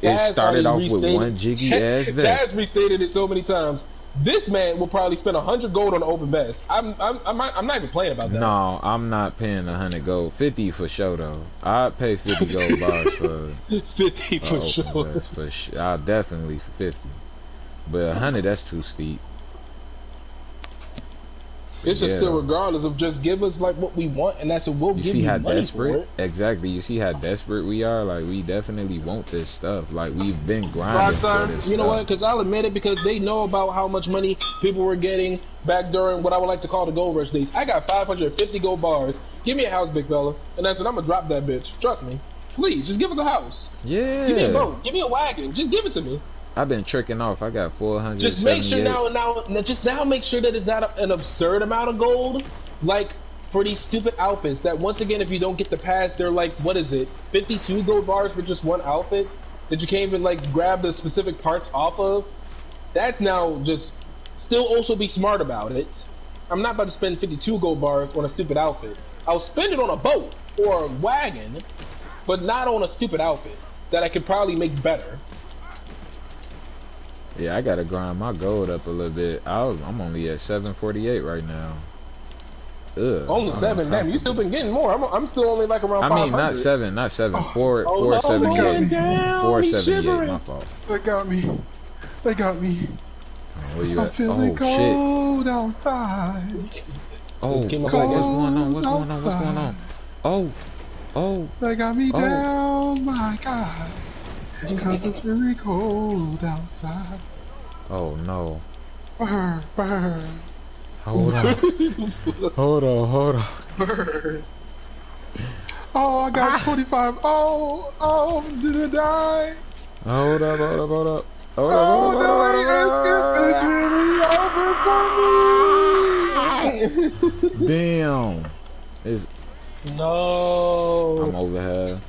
It started off with one jiggy ass vest. Taz restated it so many times. This man will probably spend 100 gold on an open vest. I'm not even playing about that. No, I'm not paying 100 gold. 50 for sure though. I'd pay 50 gold bars for 50 for sure. I'll definitely for 50. But 100, that's too steep. It's just still regardless of just give us like what we want, and that's what we'll give you money for it. Exactly. You see how desperate we are. Like we definitely want this stuff. Like we've been grinding for this. You know what? Because I'll admit it, because they know about how much money people were getting back during what I would like to call the gold rush days. I got 550 gold bars. Give me a house, big fella, and that's when I'm gonna drop that bitch. Trust me. Please, just give us a house. Yeah. Give me a boat. Give me a wagon. Just give it to me. I've been tricking off. I got 400. Just make sure now make sure that it's not an absurd amount of gold. Like for these stupid outfits that once again, if you don't get the pass, they're like, what is it? 52 gold bars for just one outfit that you can't even like grab the specific parts off of. That's now just still also be smart about it. I'm not about to spend 52 gold bars on a stupid outfit. I'll spend it on a boat or a wagon, but not on a stupid outfit that I could probably make better. Yeah, I gotta grind my gold up a little bit. I'm only at 748 right now. Ugh, Only I'm 7. Damn, you still uncomfortable. been getting more. I'm still only like around I mean, 500. not seven, Oh, Oh no, 478, man, down. He's 478. My shivering. fault. they got me. They got me. Where you I'm at? feeling Oh shit. cold outside. Oh, Came up oh, like what's this. going on? What's Cold going on? What's going on? outside. Oh, oh, They got me oh. down, my God. 'Cause it's really cold outside. Oh no. Burr, burr, Hold on. Hold on, hold on. burr. Oh, I got 25. Oh, did I die? Hold up, hold up, hold up. Hold up, hold Oh, up, hold no, up, it's really over for me. Damn. It's, I'm No. over here.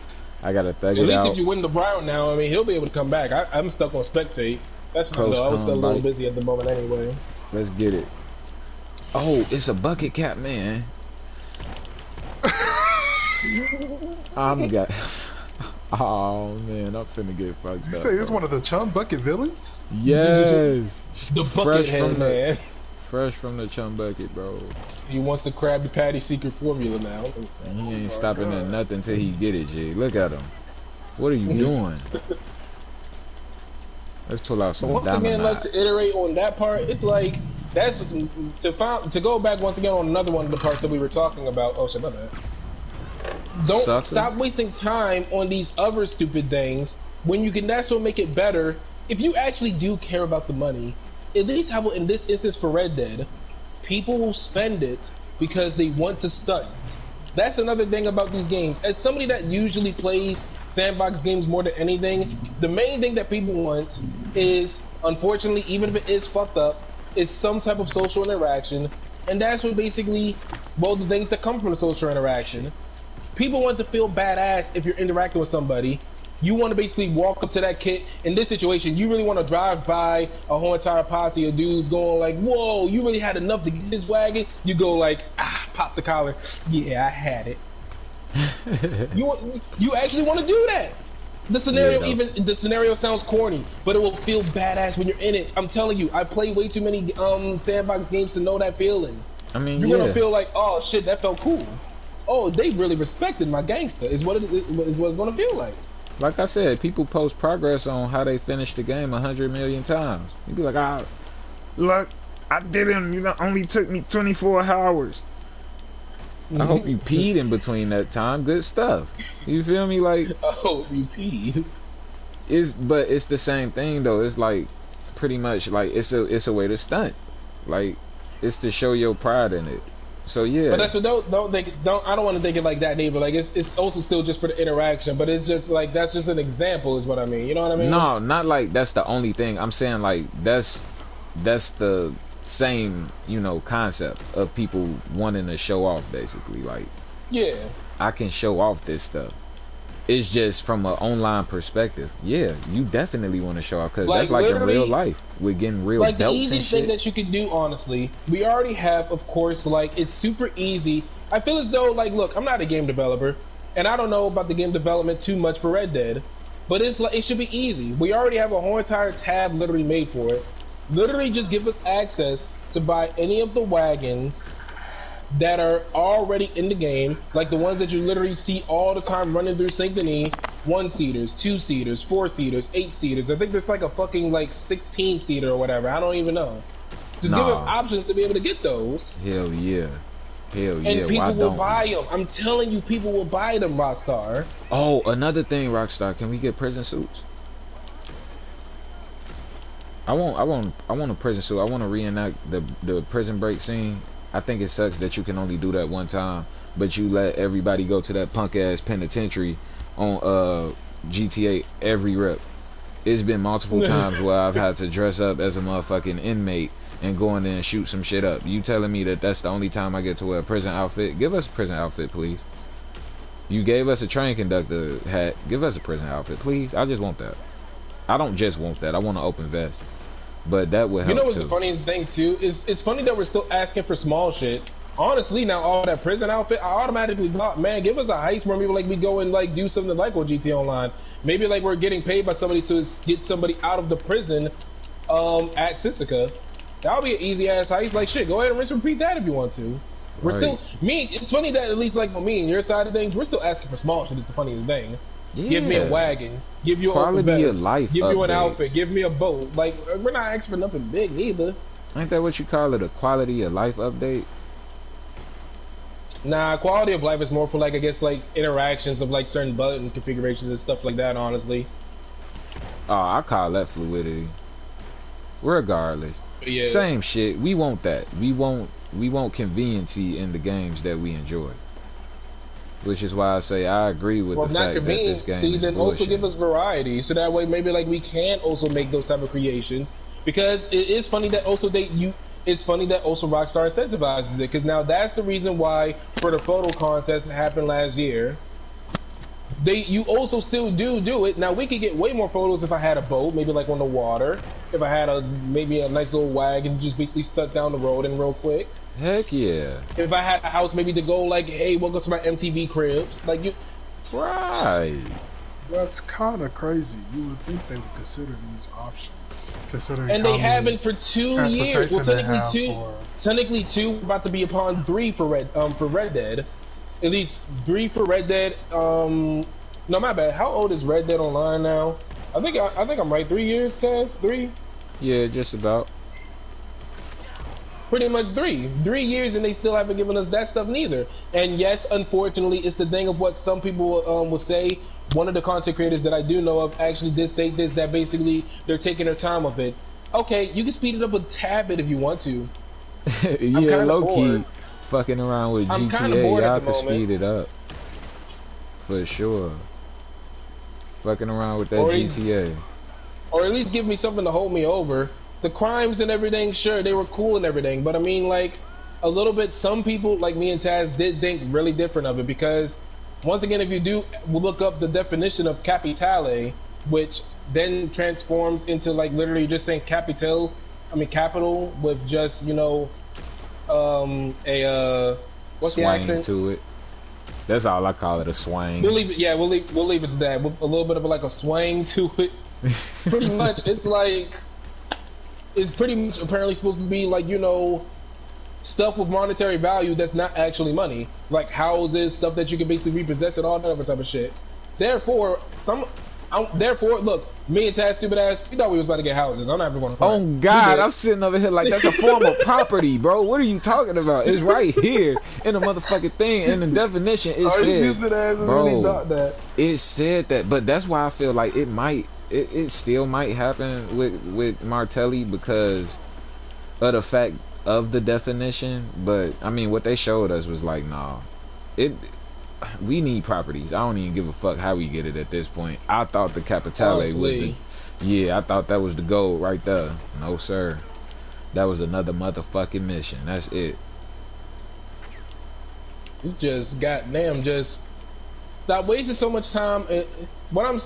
I gotta thug At it least out. if you win the Brown now, I mean, he'll be able to come back. I'm stuck on spectate. That's fine Close though. I was still a little comeback. busy at the moment anyway. Let's get it. Oh, it's a bucket cap, man. I'm got. Oh man, I'm finna get fucked You up. say it's bro. one of the Chum Bucket villains? Yes. The bucket fresh head, from the man. fresh from the chum bucket, bro. He wants the Krabby Patty secret formula now. And he ain't stopping at nothing till he get it, G. Look at him. What are you doing? Let's pull out some Once again, like dynamite. to iterate on that part, it's like that's to go back once again on another one of the parts that we were talking about. Oh shit, my bad. Don't Sucker. stop wasting time on these other stupid things when you can. That's what make it better. If you actually do care about the money, at least how in this instance for Red Dead, people will spend it because they want to stunt. That's another thing about these games. As somebody that usually plays sandbox games more than anything, the main thing that people want is, unfortunately, even if it is fucked up, is some type of social interaction. And that's what basically, well, the things that come from the social interaction. People want to feel badass if you're interacting with somebody. You want to basically walk up to that kid. In this situation, you really want to drive by a whole entire posse of dudes going like, whoa, you really had enough to get this wagon? You go like, pop the collar. Yeah, I had it. You actually want to do that. The scenario, Yeah, even the scenario sounds corny, but it will feel badass when you're in it. I'm telling you, I play way too many sandbox games to know that feeling. I mean, You're yeah. gonna feel like, oh shit, that felt cool. Oh, they really respected my gangster. Is what it's gonna feel like. Like I said, people post progress on how they finished the game 100 million times. You be like, look, I didn't. You know, only took me 24 hours. I hope you peed in between that time. Good stuff. You feel me? Like, Oh, you peed. but it's the same thing though. It's like pretty much like it's a way to stunt. Like, it's to show your pride in it. So yeah. But that's what I don't want to think it like that neither. Like it's also still just for the interaction, but it's just like that's just an example is what I mean. You know what I mean? No, not like that's the only thing. I'm saying like that's the same, you know, concept of people wanting to show off basically. Like, Yeah. I can show off this stuff. It's just from an online perspective. Yeah, you definitely want to show off because Like, that's like in literally, real life. We're getting real Like the belts and easiest shit. thing that you can do, honestly, we already have, of course, like it's super easy. I feel as though, like, look, I'm not a game developer, and I don't know about the game development too much for Red Dead, but it's like it should be easy. We already have a whole entire tab literally made for it. Literally, just give us access to buy any of the wagons that are already in the game, like the ones that you literally see all the time running through Synchrony, 1-seaters, 2-seaters, 4-seaters, 8-seaters. I think there's like a fucking like 16-seater or whatever. I don't even know. Just give us Nah. options to be able to get those. Hell yeah. Hell yeah. And Why people will don't buy we? them. I'm telling you, people will buy them, Rockstar. Oh, another thing, Rockstar. Can we get prison suits? I want a prison suit. I want to reenact the prison break scene. I think it sucks that you can only do that one time, but you let everybody go to that punk ass penitentiary on GTA every rep. It's been multiple times where I've had to dress up as a motherfucking inmate and go in there and shoot some shit up. You telling me that that's the only time I get to wear a prison outfit? Give us a prison outfit, please. You gave us a train conductor hat. Give us a prison outfit, please. I just want that. I don't just want that. I want an open vest. But that would help. You know what's too. the funniest thing too? It's funny that we're still asking for small shit. Honestly, now all that prison outfit, I automatically thought, man, give us a heist where maybe like we go and like do something like on GTA Online. Maybe like we're getting paid by somebody to get somebody out of the prison at Sisika. That'll be an easy ass heist. Like shit, go ahead and rinse and repeat that if you want to. We're Right. still me. It's funny that at least like on me and your side of things, we're still asking for small shit. Is the funniest thing. Yeah. Give me a wagon. Give you an open Quality vest. of life Give you an updates. outfit. Give me a boat. Like we're not asking for nothing big neither. Ain't that what you call it? A quality of life update? Nah, quality of life is more for like I guess like interactions of like certain button configurations and stuff like that. Honestly, Oh, I call that fluidity. Regardless. but yeah. Same shit. We want that. We want conveniency in the games that we enjoy. Which is why I say I agree with Well, the not fact that this convenient. game See, is then also bullshit. give us variety, so that way maybe like we can also make those type of creations. Because it is funny that also It's funny that also Rockstar incentivizes it, because now that's the reason why for the photo contest that happened last year, you also still do it. Now we could get way more photos if I had a boat, maybe like on the water. If I had maybe a nice little wagon, just basically stuck down the road and real quick. Heck yeah. If I had a house, maybe to go like, hey, welcome to my MTV cribs. Like you, Right. That's kind of crazy. You would think they would consider these options, considering and how they many haven't for 2 years. Well, transportation they have for- technically two, about to be upon 3 for Red Dead. At least 3 for Red Dead. No, my bad. How old is Red Dead Online now? I think I'm right. 3 years, Taz? 3? Yeah, just about. Pretty much 3 years, and they still haven't given us that stuff neither. And yes, unfortunately, it's the thing of what some people will say. One of the content creators that I do know of actually did state this, that basically they're taking their time with it. Okay, you can speed it up a tad bit if you want to. Yeah, low key bored. fucking around with I'm kinda GTA, bored at y'all the can moment. speed it up. For sure. Fucking around with that Or he's- GTA. Or at least give me something to hold me over. The crimes and everything, sure, they were cool and everything, but I mean, like, a little bit, some people, like me and Taz, did think really different of it, because, once again, if you do look up the definition of capitale, which then transforms into, like, literally just saying capital with just, you know, what's the Swang accent? to it. That's all I call it, a swang. We'll leave it, yeah, we'll leave it to that, with a little bit of like a swang to it. Pretty much, it's pretty much apparently supposed to be like, you know, stuff with monetary value that's not actually money, like houses, stuff that you can basically repossess and all that other type of shit. Therefore, look, me and Taz, stupid ass, we thought we was about to get houses. I'm not even going to. Oh God, I'm sitting over here like that's a form of property, bro. What are you talking about? It's right here in the motherfucking thing. In the definition, it says, bro, it said that. But that's why I feel like it still might happen with Martelli because of the fact of the definition. But I mean, what they showed us was like, nah, we need properties. I don't even give a fuck how we get it at this point. I thought the capitale was the, yeah, I thought that was the goal right there. No sir, that was another motherfucking mission. That's it. It's just goddamn, just stop wasting so much time. What I'm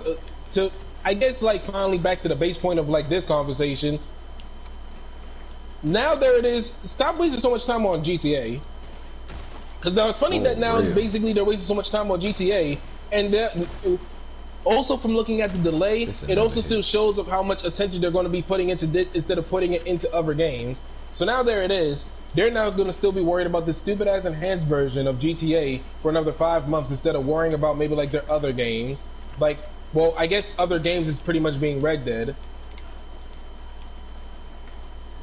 I guess, like, finally back to the base point of like this conversation. Now there it is. Stop wasting so much time on GTA. Because now it's funny that now basically they're wasting so much time on GTA, and also from looking at the delay, it also still shows of how much attention they're going to be putting into this instead of putting it into other games. So now there it is. They're now going to still be worried about this stupid ass enhanced version of GTA for another 5 months instead of worrying about maybe like their other games. Like, well, I guess other games is pretty much being Red Dead.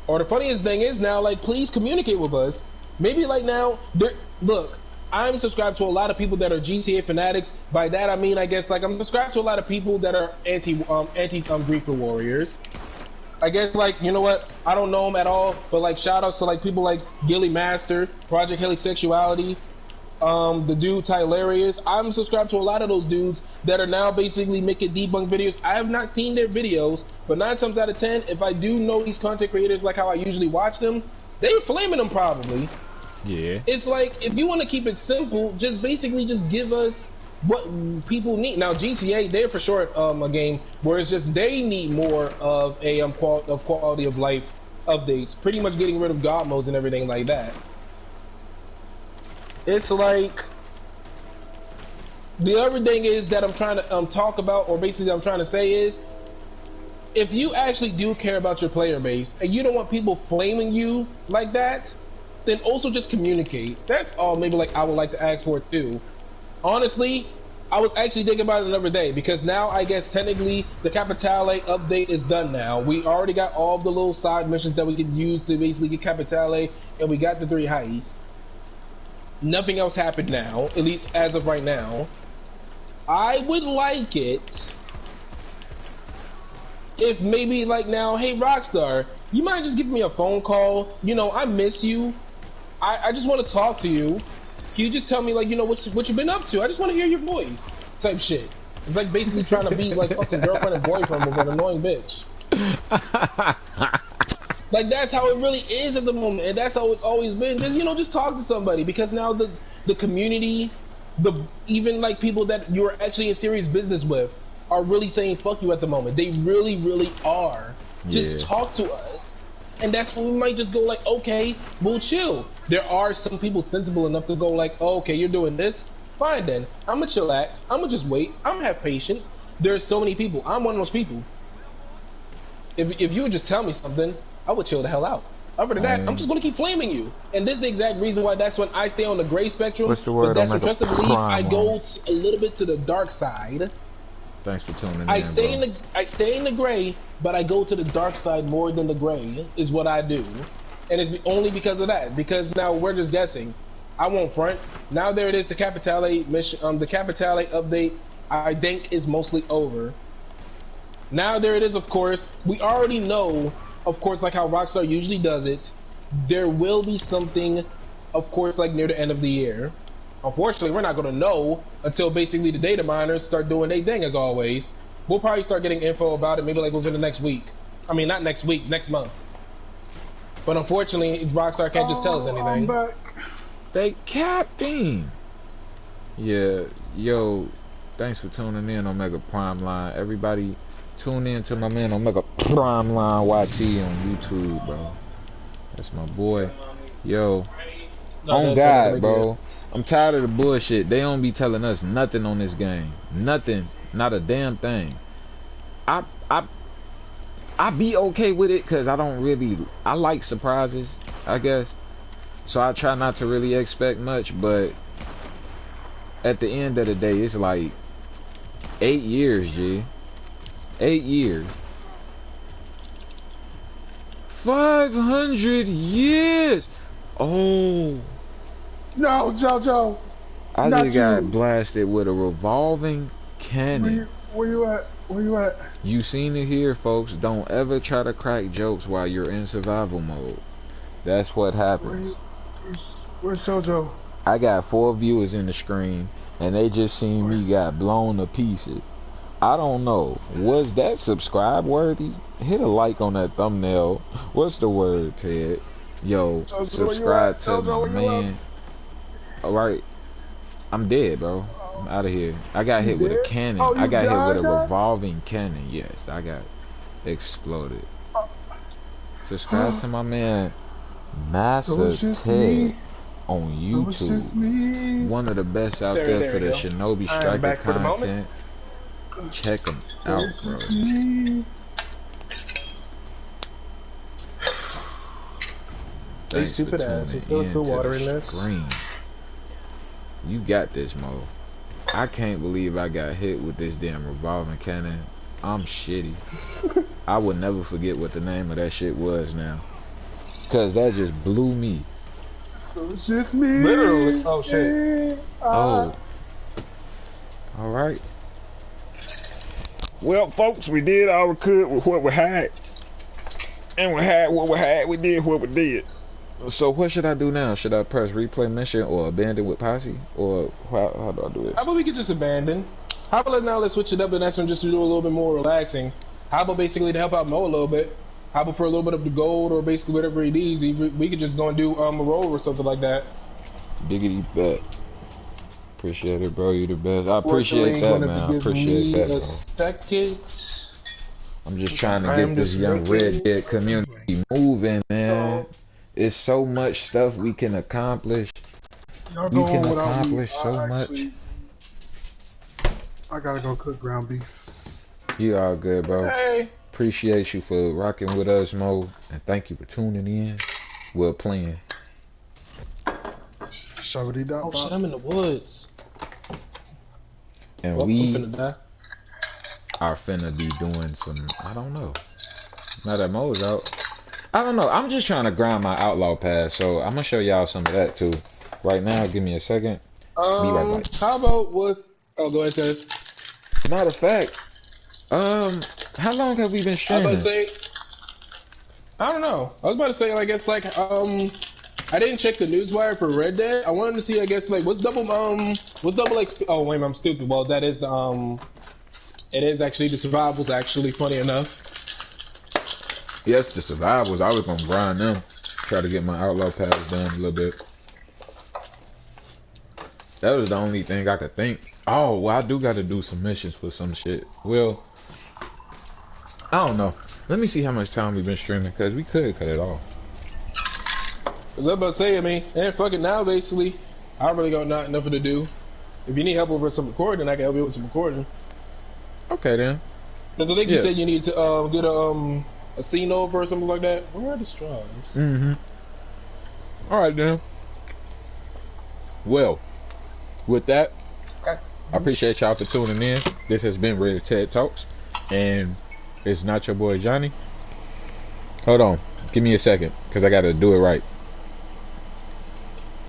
Or the funniest thing is now, like, please communicate with us. Maybe like now, look, I'm subscribed to a lot of people that are GTA fanatics. By that I mean, I guess, like, I'm subscribed to a lot of people that are anti Reaper Warriors. I guess, like, you know what? I don't know them at all, but like, shout outs to like people like Gilly Master, Project Helisexuality, the dude Tylarius. I'm subscribed to a lot of those dudes that are now basically making debunk videos. I have not seen their videos, but 9 times out of 10, if I do know these content creators like how I usually watch them, they flaming them probably. Yeah. It's like, if you want to keep it simple, just basically just give us what people need. Now GTA, they're for sure a game where it's just they need more of a quality of life updates. Pretty much getting rid of God modes and everything like that. It's like, the other thing is that I'm trying to talk about, or basically I'm trying to say is, if you actually do care about your player base and you don't want people flaming you like that, then also just communicate. That's all. Maybe like I would like to ask for too. Honestly, I was actually thinking about it another day because now I guess technically the Capitale update is done now. We already got all the little side missions that we could use to basically get Capitale, and we got the 3 heists. Nothing else happened now, at least as of right now. I would like it if maybe like now, hey Rockstar, you mind just giving me a phone call? You know, I miss you. I just want to talk to you. Can you just tell me, like, you know, what you've been up to? I just want to hear your voice, type shit. It's like basically trying to be like fucking girlfriend and boyfriend with an annoying bitch. Like that's how it really is at the moment, and that's how it's always been. Just just talk to somebody because now the community, even like people that you're actually in serious business with, are really saying fuck you at the moment. They really, really are. Just talk to us. And that's when we might just go like, okay, we'll chill. There are some people sensible enough to go like, oh, okay, you're doing this? Fine then. I'm gonna chillax. I'm gonna just wait. I'm gonna have patience. There's so many people. I'm one of those people. If you would just tell me something, I would chill the hell out. Other than that, I'm just gonna keep flaming you. And this is the exact reason why that's when I stay on the gray spectrum. What's the word? But that's when trust and believe I go a little bit to the dark side. Thanks for tuning in. I stay in the gray, but I go to the dark side more than the gray is what I do, and it's only because of that. Because now we're just guessing. I won't front. Now there it is. The Capitale mission, the Capitale update, I think is mostly over. Now there it is. Of course, we already know. Of course, like how Rockstar usually does it, there will be something, of course, like near the end of the year. Unfortunately, we're not going to know until basically the data miners start doing their thing as always. We'll probably start getting info about it maybe like within the next week. I mean, not next week, next month. But unfortunately, Rockstar can't just tell us anything. I'm back. They capping. Yeah, yo, thanks for tuning in on Mega Prime Line. Everybody, tune in to my man on Mega Prime Line YT on YouTube, bro. That's my boy. Yo, on God, bro. I'm tired of the bullshit. They don't be telling us nothing on this game. Nothing. Not a damn thing. I be okay with it because I like surprises, I guess. So I try not to really expect much, but at the end of the day, it's like 8 years, G. 8 years. 500 years. Oh. No, JoJo. I just got blasted with a revolving cannon. Where you at? Where you at? You seen it here, folks. Don't ever try to crack jokes while you're in survival mode. That's what happens. Where's JoJo? I got 4 viewers in the screen, and they just seen me got blown to pieces. I don't know. Was that subscribe worthy? Hit a like on that thumbnail. What's the word, Ted? Yo, JoJo, subscribe to my man. Alright, I'm dead, bro. I'm out of here. I got hit with a cannon. I got hit with a revolving cannon. Yes, I got exploded. Subscribe to my man Massa Ted on YouTube. One of the best out there for the Shinobi Striker content. Check him out, bro. They stupid ass. There's still put water in this. You got this, Mo. I can't believe I got hit with this damn revolving cannon. I'm shitty. I would never forget what the name of that shit was now. Cause that just blew me. So it's just me. Literally. Oh shit. Oh. Alright. Well, folks, we did all we could with what we had. And we had what we had. We did what we did. So what should I do now? Should I press replay mission or abandon with posse? Or how do I do this? How about we could just abandon? How about let's switch it up and that's one just to do a little bit more relaxing. How about basically to help out Mo a little bit? How about for a little bit of the gold or basically whatever it is, we could just go and do a roll or something like that. Diggity bet. Appreciate it, bro. You the best. I appreciate that, man. I appreciate that, bro. Second. I'm just trying to get this young Red Dead community moving, man. It's so much stuff we can accomplish. We can accomplish so much. I gotta go cook ground beef. You all good, bro. Hey. appreciate you for rocking with us, Mo, and thank you for tuning in. We're playing. Shabby dot Oh shit, I'm in the woods. And Well, we I'm finna die. are finna be doing some, I don't know. Now that Mo's out. I don't know. I'm just trying to grind my outlaw pass, so I'm gonna show y'all some of that too. Right now, give me a second. Be right back. How about with? Oh, go ahead, Tess. Matter of fact, how long have we been I was streaming? about to say. I don't know. I was about to say, I guess like I didn't check the newswire for Red Dead. I wanted to see, I guess like what's double XP? Oh wait, I'm stupid. Well, that is the it is actually the survivals. Actually, funny enough. Yes, the survivals. I was gonna grind them. Try to get my outlaw pass done a little bit. That was the only thing I could think. Oh, well, I do gotta do some missions for some shit. Well, I don't know. Let me see how much time we've been streaming, because we could cut it off. I was about to say, I mean, and fuck it now, basically. I really got nothing to do. If you need help with some recording, I can help you with some recording. Okay, then. Because I think you said you need to get a scene over or something like that. Where are the straws? Mm-hmm. Alright, then. Well, with that, Okay. I appreciate y'all for tuning in. This has been Red Ted Talks, and it's not your boy Johnny. Hold on. Give me a second, because I got to do it right.